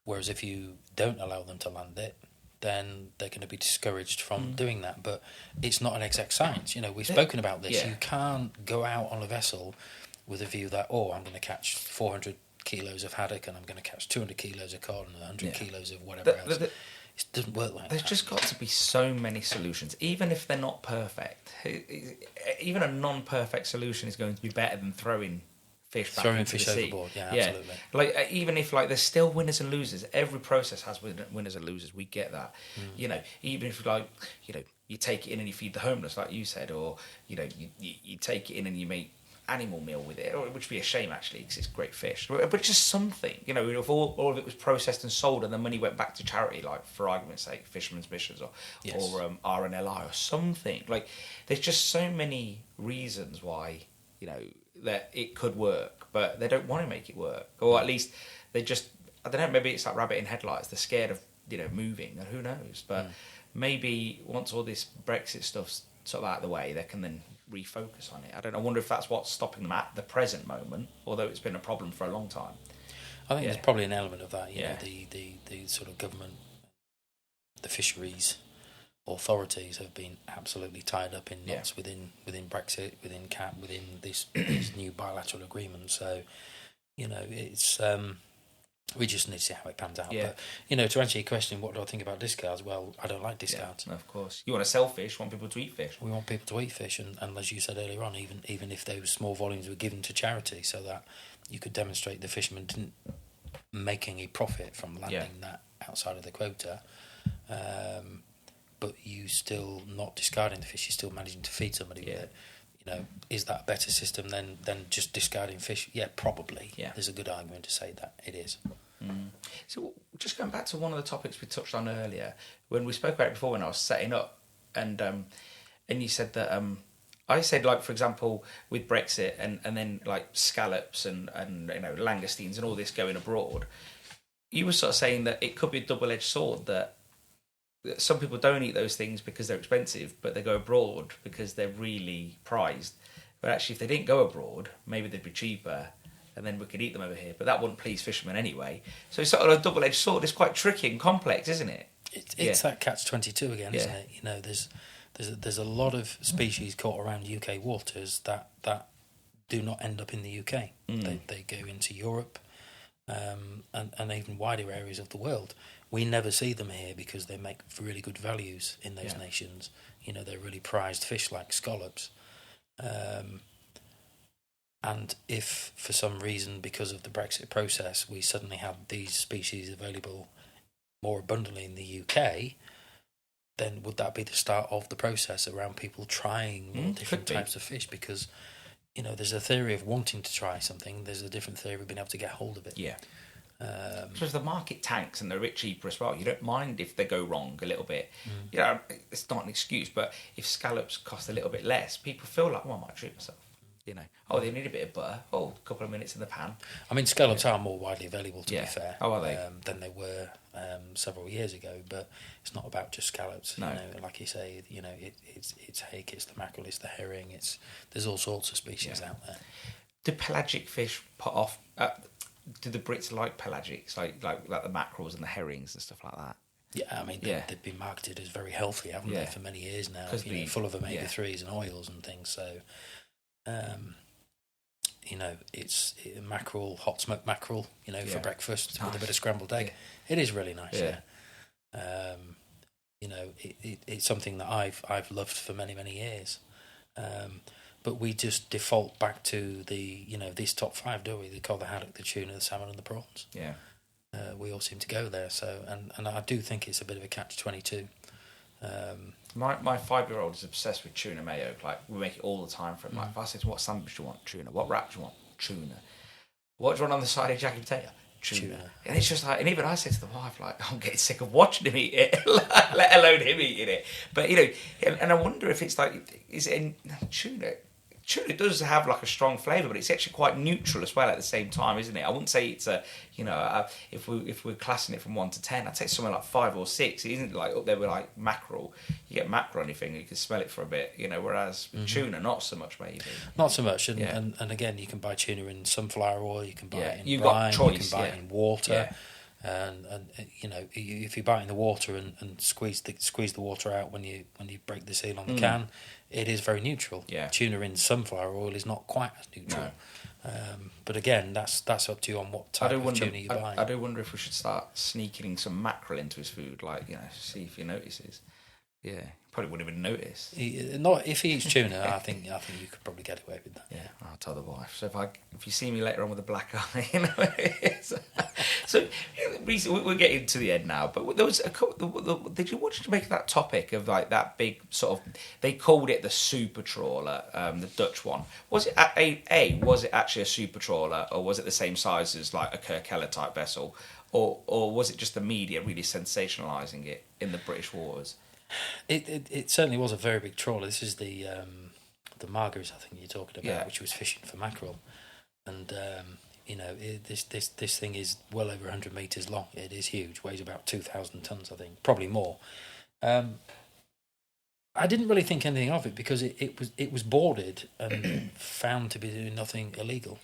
Whereas if you don't allow them to land it, then they're going to be discouraged from doing that. But it's not an exact science. You know, we've spoken about this. You can't go out on a vessel with a view that, I'm going to catch 400 kilos of haddock and I'm going to catch 200 kilos of cod and 100 kilos of whatever else. It doesn't work like that. There's just got to be so many solutions, even if they're not perfect. Even a non-perfect solution is going to be better than throwing fish back into the sea. Overboard. Yeah, absolutely. Like, even if, like, there's still winners and losers. Every process has winners and losers. We get that. You know, even if, like, you know, you take it in and you feed the homeless, like you said, or, you know, you take it in and you make animal meal with it, which would be a shame, actually, because it's great fish. But just something, you know, if all of it was processed and sold and the money went back to charity, like, for argument's sake, Fishermen's Missions or RNLI or something. Like, there's just so many reasons why, you know, that it could work, but they don't want to make it work, or at least they just, I don't know, maybe it's like rabbit in headlights. They're scared of, you know, moving, and who knows. But maybe once all this Brexit stuff's sort of out of the way, they can then refocus on it. I don't know. I wonder if that's what's stopping them at the present moment, although it's been a problem for a long time. I think there's probably an element of that. You know, the sort of government, the fisheries authorities have been absolutely tied up in knots within Brexit, within CAP, within these new bilateral agreements. So, you know, it's we just need to see how it pans out. Yeah. But, you know, to answer your question, what do I think about discards? Well, I don't like discards. Yeah, of course. You want to sell fish, want people to eat fish. We want people to eat fish, and as you said earlier on, even if those small volumes were given to charity, so that you could demonstrate the fishermen didn't make any profit from landing that outside of the quota. But you still not discarding the fish, you're still managing to feed somebody with it. You know, is that a better system than just discarding fish? Yeah, probably. Yeah. There's a good argument to say that it is. So just going back to one of the topics we touched on earlier, when we spoke about it before when I was setting up, and you said that I said, like, for example, with Brexit and then like scallops and you know, langoustines and all this going abroad, you were sort of saying that it could be a double-edged sword, that some people don't eat those things because they're expensive, but they go abroad because they're really prized. But actually, if they didn't go abroad, maybe they'd be cheaper, and then we could eat them over here. But that wouldn't please fishermen anyway. So it's sort of a double-edged sword. It's quite tricky and complex, isn't it? It's that catch-22 again, isn't it? You know, there's a lot of species caught around UK waters that do not end up in the UK. They go into Europe and even wider areas of the world. We never see them here because they make really good values in those nations. You know, they're really prized fish like scallops. And if for some reason, because of the Brexit process, we suddenly have these species available more abundantly in the UK, then would that be the start of the process around people trying more different types of fish? Because, you know, there's a theory of wanting to try something. There's a different theory of being able to get hold of it. Yeah. Because the market tanks and they're a bit cheaper as well. You don't mind if they go wrong a little bit. You know, it's not an excuse, but if scallops cost a little bit less, people feel like, well, I might treat myself. You know, oh, they need a bit of butter. Oh, a couple of minutes in the pan. I mean, scallops are more widely available, to be fair. Oh, are they? Than they were several years ago. But it's not about just scallops. No. You know, like you say, you know, it's hake, it's the mackerel, it's the herring. There's all sorts of species out there. Do pelagic fish put off? Do the Brits like pelagics, like the mackerels and the herrings and stuff like that? Yeah, I mean, they've been marketed as very healthy, haven't they, for many years now? You know, full of omega-3s and oils and things. So, you know, it's mackerel, hot smoked mackerel, you know, for breakfast with a bit of scrambled egg. It is really nice, you know, it's something that I've loved for many, many years. But we just default back to these top five, do we? They call the haddock, the tuna, the salmon, and the prawns. Yeah. We all seem to go there. So, and I do think it's a bit of a catch-22. My 5-year-old is obsessed with tuna mayo. Like, we make it all the time for him. Like, if I say to him, what sandwich do you want? Tuna. What wrap do you want? Tuna. What do you want on the side of jacket potato? Tuna. And it's just like, and even I say to the wife, like, I'm getting sick of watching him eat it, let alone him eating it. But, you know, and I wonder if it's like, is it in tuna? Tuna does have like a strong flavour, but it's actually quite neutral as well at the same time, isn't it? I wouldn't say it's a, you know, if we're classing it from 1 to 10, I'd say somewhere like 5 or 6. It isn't like up there with like mackerel. You get mackerel on your finger, you can smell it for a bit, you know. Whereas with tuna, not so much maybe. Not so much, and again, you can buy tuna in sunflower oil, you can buy it in you've brine, got choice, you can buy it in water. And you know, if you buy it in the water and squeeze the water out when you break the seal on the can, it is very neutral. Tuna in sunflower oil is not quite as neutral. No. But again, that's up to you on what type of tuna you buy. I do wonder if we should start sneaking some mackerel into his food, like, you know, see if he notices. Yeah, probably wouldn't even notice. Not if he eats tuna. I think you could probably get away with that. Yeah, I'll tell the wife. So if you see me later on with a black eye, you know. So recently, we're getting to the end now. But there was did you watch to make that topic of like that big sort of? They called it the Super Trawler, the Dutch one. Was it was it actually a Super Trawler, or was it the same size as like a Kirkeller type vessel, or was it just the media really sensationalising it in the British waters? It certainly was a very big trawler. This is the Margaret, I think you're talking about, which was fishing for mackerel, and you know, this thing is well over 100 metres long. It is huge, weighs about 2,000 tonnes, I think, probably more. I didn't really think anything of it because it was boarded and found to be doing nothing illegal.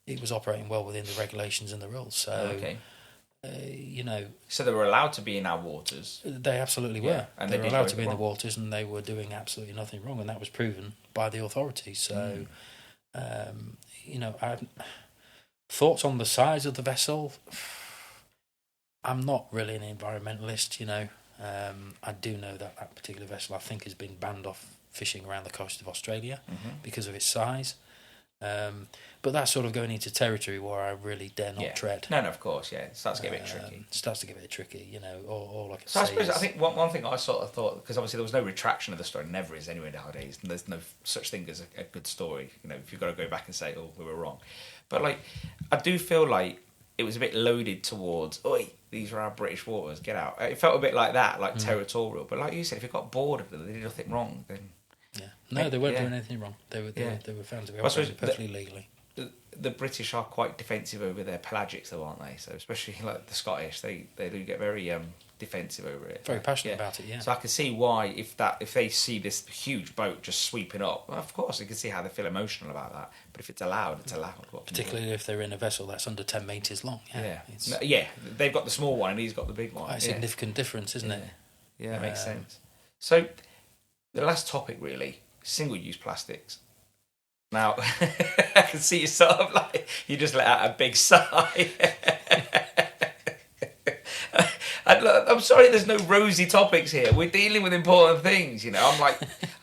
It was operating well within the regulations and the rules. So. You know, so they were allowed to be in our waters. They absolutely were, and they were allowed to be in the waters, and they were doing absolutely nothing wrong, and that was proven by the authorities. So, you know, thoughts on the size of the vessel. I'm not really an environmentalist, you know. I do know that particular vessel, I think, has been banned off fishing around the coast of Australia because of its size. But that's sort of going into territory where I really dare not tread. No, of course, it starts to get a bit tricky. Starts to get a bit tricky, you know. All I can say. I think one thing I sort of thought, because obviously there was no retraction of the story, never is anyway nowadays, and there's no such thing as a good story. You know, if you've got to go back and say, "Oh, we were wrong," but like, I do feel like it was a bit loaded towards, "Oi, these are our British waters, get out." It felt a bit like that, like territorial. But like you said, if you got bored of them, they did nothing wrong, then. Yeah, no, they weren't doing anything wrong. They were found to be operating perfectly legally. The British are quite defensive over their pelagics, though, aren't they? So especially like the Scottish, they do get very defensive over it. Very passionate about it, yeah. So I can see why if they see this huge boat just sweeping up, well, of course, you can see how they feel emotional about that. But if it's allowed, it's allowed. Particularly if they're in a vessel that's under 10 metres long. They've got the small one and he's got the big one. Quite a significant difference, isn't it? Yeah, it makes sense. So the last topic, really, single-use plastics. Now, I can see you sort of like, you just let out a big sigh. I'm sorry there's no rosy topics here. We're dealing with important things, you know.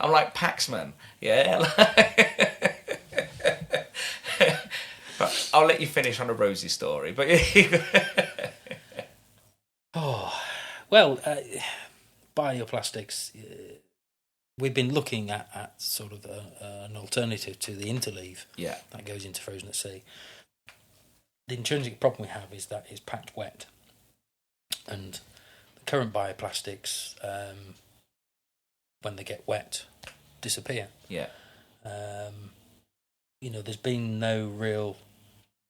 I'm like Paxman, yeah? But I'll let you finish on a rosy story. But bioplastics, we've been looking at sort of an alternative to the interleave that goes into frozen at sea. The intrinsic problem we have is that it's packed wet, and the current bioplastics, when they get wet, disappear. Yeah. There's been no real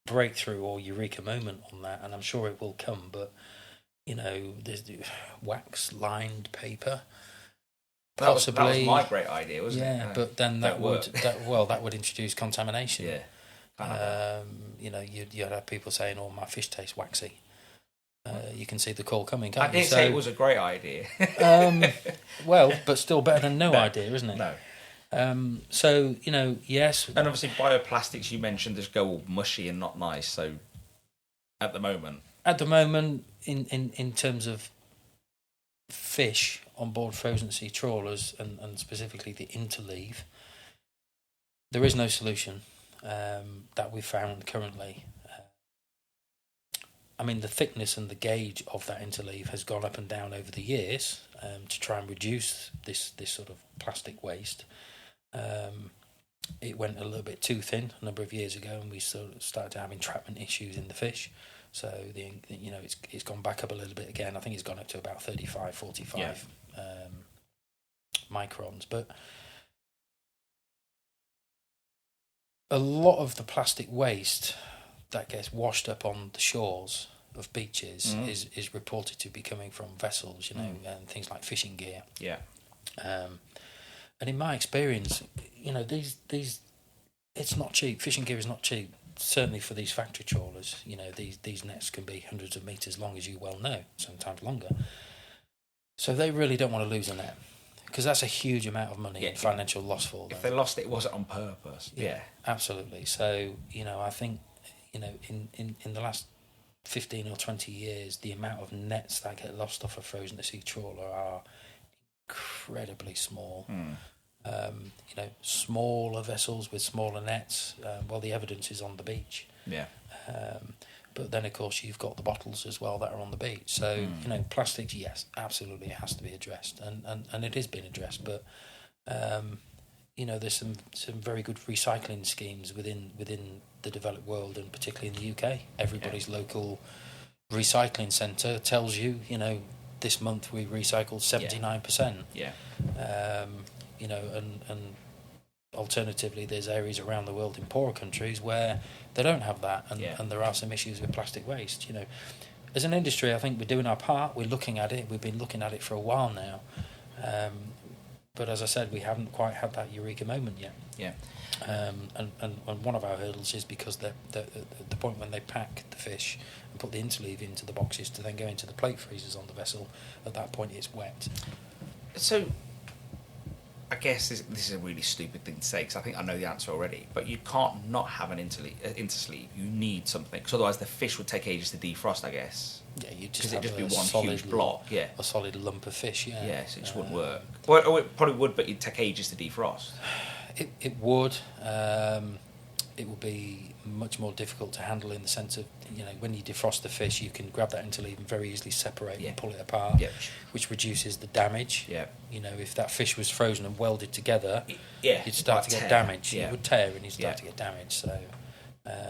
breakthrough or eureka moment on that, and I'm sure it will come. But there's wax-lined paper. Possibly. That was my great idea, wasn't it? Yeah, but then that would introduce contamination. Yeah. You'd have people saying, "Oh, my fish tastes waxy." You can see the call coming, I didn't say it was a great idea. But still better than no idea, isn't it? No. Yes. And obviously, bioplastics you mentioned just go all mushy and not nice. So, at the moment, in terms of fish on board frozen sea trawlers and specifically the interleave, there is no solution that we've found currently. The thickness and the gauge of that interleave has gone up and down over the years to try and reduce this sort of plastic waste. It went a little bit too thin a number of years ago, and we sort of started to have entrapment issues in the fish. So it's gone back up a little bit again. I think it's gone up to about 35, 45 microns. But a lot of the plastic waste that gets washed up on the shores of beaches is reported to be coming from vessels, and things like fishing gear. Yeah. And in my experience, these it's not cheap. Fishing gear is not cheap. Certainly for these factory trawlers, these nets can be hundreds of meters long, as you well know, sometimes longer. So they really don't want to lose a net, because that's a huge amount of money and financial loss for them. If they lost it wasn't on purpose. Yeah, absolutely. So I think in the last 15 or 20 years, the amount of nets that get lost off a frozen at sea trawler are incredibly small. Smaller vessels with smaller nets. The evidence is on the beach. Yeah. But then, of course, you've got the bottles as well that are on the beach. So, plastics, yes, absolutely, it has to be addressed, and it is being addressed. But there's some very good recycling schemes within the developed world, and particularly in the UK. Everybody's local recycling centre tells you, this month we recycled 79%. Yeah. And alternatively, there's areas around the world in poorer countries where they don't have that, and there are some issues with plastic waste. As an industry, I think we're doing our part. We're looking at it. We've been looking at it for a while now. But as I said, we haven't quite had that eureka moment yet. Yeah. And one of our hurdles is because the point when they pack the fish and put the interleave into the boxes to then go into the plate freezers on the vessel, at that point it's wet. So, I guess this is a really stupid thing to say, because I think I know the answer already, but you can't not have an intersleeve. You need something, because otherwise the fish would take ages to defrost, I guess. Yeah, you just have it'd just be one huge block. Yeah, a solid lump of fish. Yeah. Yeah, so it just wouldn't work. Well, it probably would, but it'd take ages to defrost. It would. It would be much more difficult to handle in the sense of, when you defrost the fish, you can grab that interleave and very easily separate and pull it apart, which reduces the damage. Yeah. If that fish was frozen and welded together, you'd start to get damage. Yeah. It would tear and you'd start to get damage. So.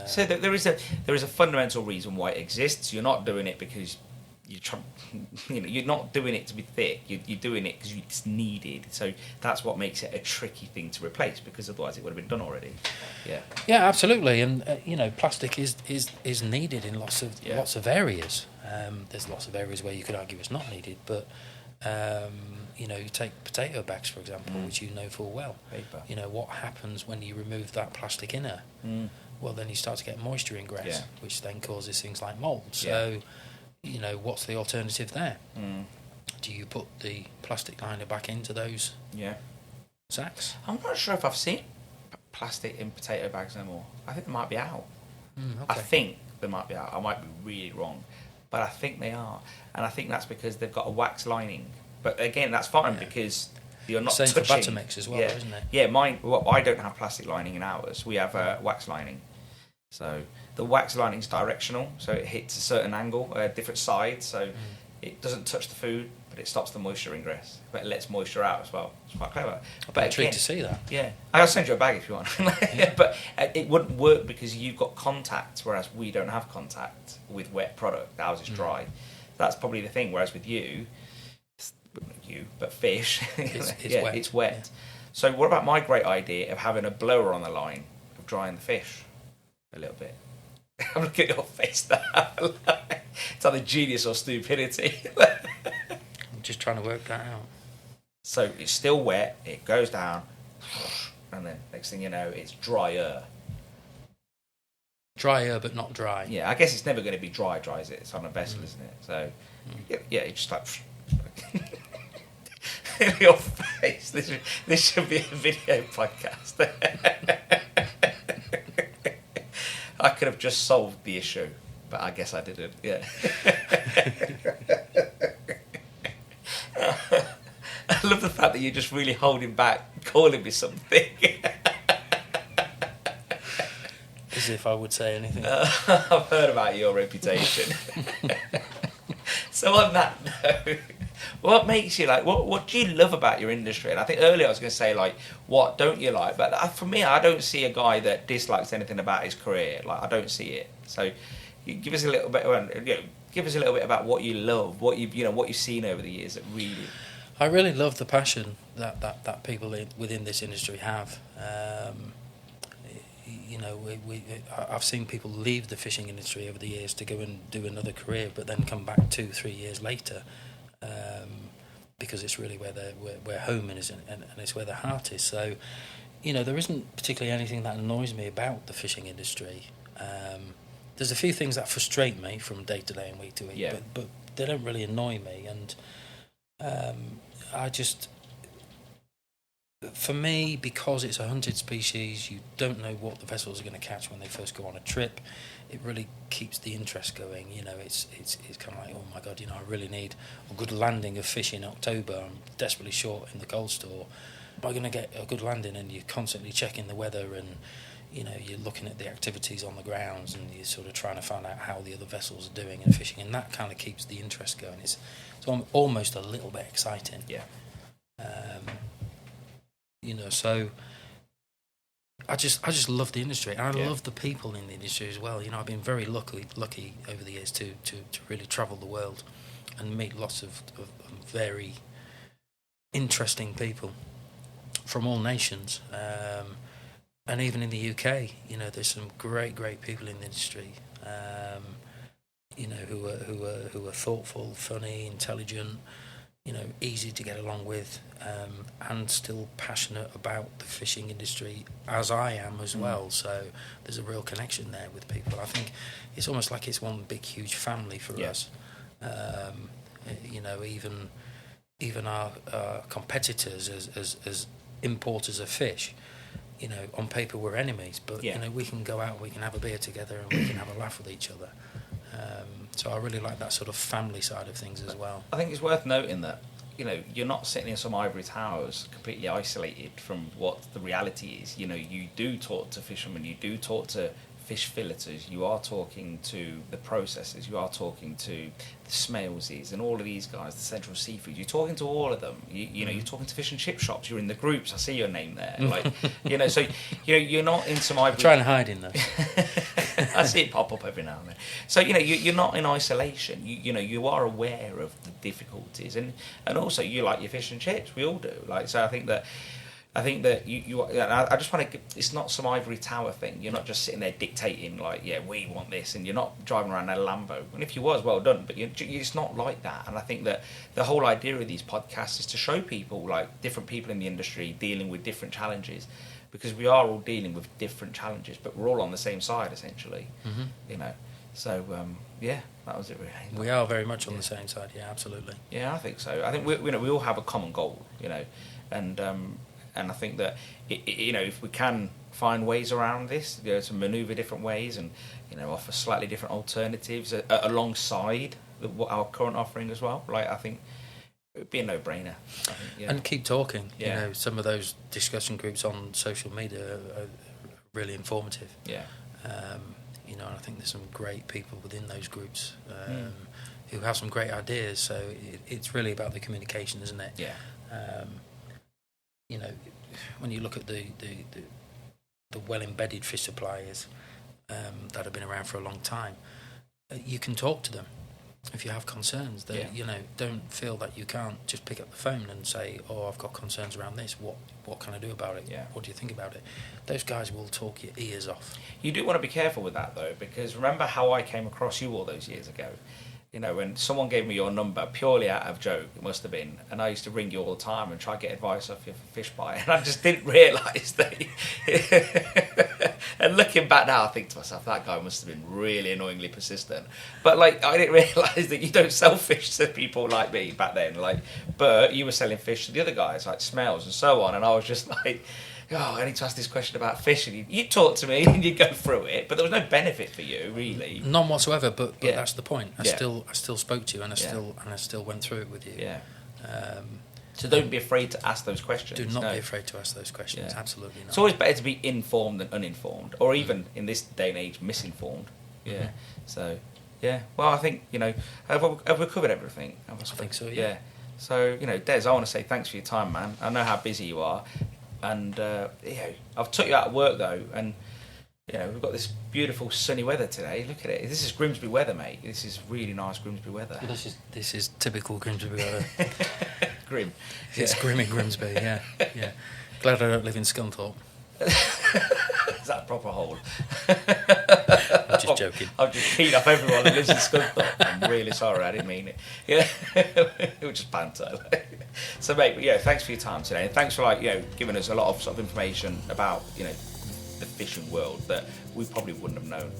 So there is a fundamental reason why it exists. You're not doing it because you're not doing it to be thick. You're doing it because it's needed. So that's what makes it a tricky thing to replace, because otherwise it would have been done already. Yeah. Yeah, absolutely. And plastic is needed in lots of areas. There's lots of areas where you could argue it's not needed, but you take potato bags, for example, which you know full well. Paper. What happens when you remove that plastic inner? Well, then you start to get moisture ingress, which then causes things like mould. So, what's the alternative there? Do you put the plastic liner back into those sacks? I'm not sure if I've seen plastic in potato bags anymore. I think they might be out. Okay. I think they might be out. I might be really wrong, but I think they are. And I think that's because they've got a wax lining. But again, that's fine because you're not Same touching. Same for Buttermix as well, isn't it? Yeah, mine. Well, I don't have plastic lining in ours. We have a wax lining. So the wax lining is directional, so it hits a certain angle, different sides, so it doesn't touch the food. but it stops the moisture ingress, but it lets moisture out as well. It's quite clever. But intrigued to see that. Yeah, I'll send you a bag if you want. But it wouldn't work because you've got contact, whereas we don't have contact with wet product. Ours is dry. That's probably the thing. Whereas with but fish, it's wet. Yeah. So what about my great idea of having a blower on the line of drying the fish a little bit? I'm looking at your face now. It's either genius or stupidity. I'm just trying to work that out. So it's still wet, it goes down, and then next thing you know, it's drier. Drier, but not dry. Yeah, I guess it's never going to be dry, is it? It's on a vessel, isn't it? So, yeah, it's just like... in your face. This should be a video podcast. I could have just solved the issue, but I guess I didn't. Yeah. I love the fact that you're just really holding back, calling me something. As if I would say anything. I've heard about your reputation. So on that note, what makes you like? What do you love about your industry? And I think earlier I was going to say like, what don't you like? But for me, I don't see a guy that dislikes anything about his career. Like I don't see it. So, you give us a little bit. Give us a little bit about what you love, what you've seen over the years that really. I really love the passion that people within this industry have. I've seen people leave the fishing industry over the years to go and do another career, but then come back 2-3 years later. Because it's really where home is and it's where the heart is. So, there isn't particularly anything that annoys me about the fishing industry. There's a few things that frustrate me from day to day and week to week, but they don't really annoy me. And for me, because it's a hunted species, you don't know what the vessels are going to catch when they first go on a trip. It really keeps the interest going. It's kind of like, oh my God, I really need a good landing of fish in October. I'm desperately short in the cold store. Am I going to get a good landing? And you're constantly checking the weather, and you're looking at the activities on the grounds, and you're sort of trying to find out how the other vessels are doing and fishing, and that kind of keeps the interest going. It's almost a little bit exciting. Yeah. So I just love the industry, and I love the people in the industry as well. I've been very lucky over the years to really travel the world and meet lots of very interesting people from all nations. And even in the UK, there's some great people in the industry. Who are thoughtful, funny, intelligent. Easy to get along with, and still passionate about the fishing industry as I am as well. So there's a real connection there with people. I think it's almost like it's one big, huge family for us. Even our competitors as importers of fish, on paper we're enemies, but we can go out, we can have a beer together, and we can have a laugh with each other. So I really like that sort of family side of things as well. I think it's worth noting that, you're not sitting in some ivory towers completely isolated from what the reality is. You do talk to fishermen, you do talk to fish filleters, you are talking to the processors, you are talking to the Smailses and all of these guys, the Central Seafoods. You're talking to all of them. You're talking to fish and chip shops. You're in the groups. I see your name there. So you're not in some ivory. I'm trying to hide in those. I see it pop up every now and then. So you're not in isolation. You are aware of the difficulties, and also you like your fish and chips. We all do. So I think that I just want to. It's not some ivory tower thing. You're not just sitting there dictating we want this, and you're not driving around in a Lambo. And if you was, well done. But it's not like that. And I think that the whole idea of these podcasts is to show people different people in the industry dealing with different challenges, because we are all dealing with different challenges, but we're all on the same side essentially. Mm-hmm. So that was it really. We are very much on the same side. Yeah, absolutely. Yeah, I think so. I think we all have a common goal. And I think that if we can find ways around this, to manoeuvre different ways and offer slightly different alternatives alongside what our current offering as well. I think it would be a no-brainer. And keep talking. Yeah. Some of those discussion groups on social media are really informative. Yeah. And I think there's some great people within those groups who have some great ideas. So it's really about the communication, isn't it? Yeah. You know, when you look at the well-embedded fish suppliers that have been around for a long time, you can talk to them if you have concerns. You know, don't feel that you can't just pick up the phone and say, "Oh, I've got concerns around this. What can I do about it? Yeah. What do you think about it?" Those guys will talk your ears off. You do want to be careful with that, though, because remember how I came across you all those years ago? You know, when someone gave me your number, purely out of joke, it must have been, and I used to ring you all the time and try to get advice off you for fish buy, and I just didn't realise that. And looking back now, I think to myself, that guy must have been really annoyingly persistent. But, like, I didn't realise that you don't sell fish to people like me back then. Like, but you were selling fish to the other guys, like Smells and so on, and I was just like, oh, I need to ask this question about fish, and you'd talk to me and you'd go through it, but there was no benefit for you, really. None whatsoever. But that's the point. I Yeah. still spoke to you, and I still went through it with you. Yeah. So don't be afraid to ask those questions. Do not be afraid to ask those questions. Yeah. Absolutely not. It's always better to be informed than uninformed, or even in this day and age, misinformed. Yeah. Mhm. So, yeah. Well, I think, you know, have we covered everything? I think so. Yeah. So, you know, Des, I want to say thanks for your time, man. I know how busy you are, and you know, I've took you out of work though, and you know, we've got this beautiful sunny weather today. Look at it. This is Grimsby weather, mate. This is really nice Grimsby weather. Well, this is typical Grimsby weather. Grim. It's grim in Grimsby. Yeah. Glad I don't live in Scunthorpe. Is that a proper hole? I'm just joking. I've just peed off everyone that lives in Scunthorpe. I'm really sorry, I didn't mean it. Yeah, it was just banter. So, mate, yeah, thanks for your time today, and thanks for, like, you know, giving us a lot of sort of information about, you know, the fishing world that we probably wouldn't have known.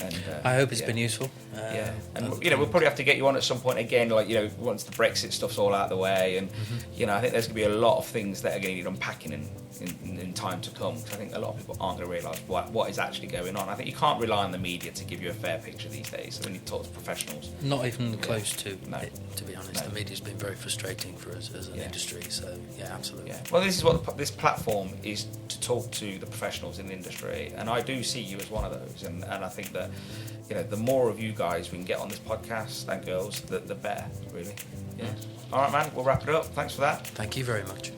And I hope it's been useful. And you know, we'll probably have to get you on at some point again, like, you know, once the Brexit stuff's all out of the way, and you know, I think there's going to be a lot of things that are going to need unpacking in time to come. Because I think a lot of people aren't going to realise what is actually going on. I think you can't rely on the media to give you a fair picture these days. So when you talk to professionals, not even close to. No. To be honest, the media's been very frustrating for us as an industry. So yeah, absolutely. Yeah. Well, this is what this platform is, to talk to the professionals in the industry, and I do see you as one of those. And I think that, you know, the more of you guys we can get on this podcast and girls, the better, really. Yeah. All right, man. We'll wrap it up. Thanks for that. Thank you very much.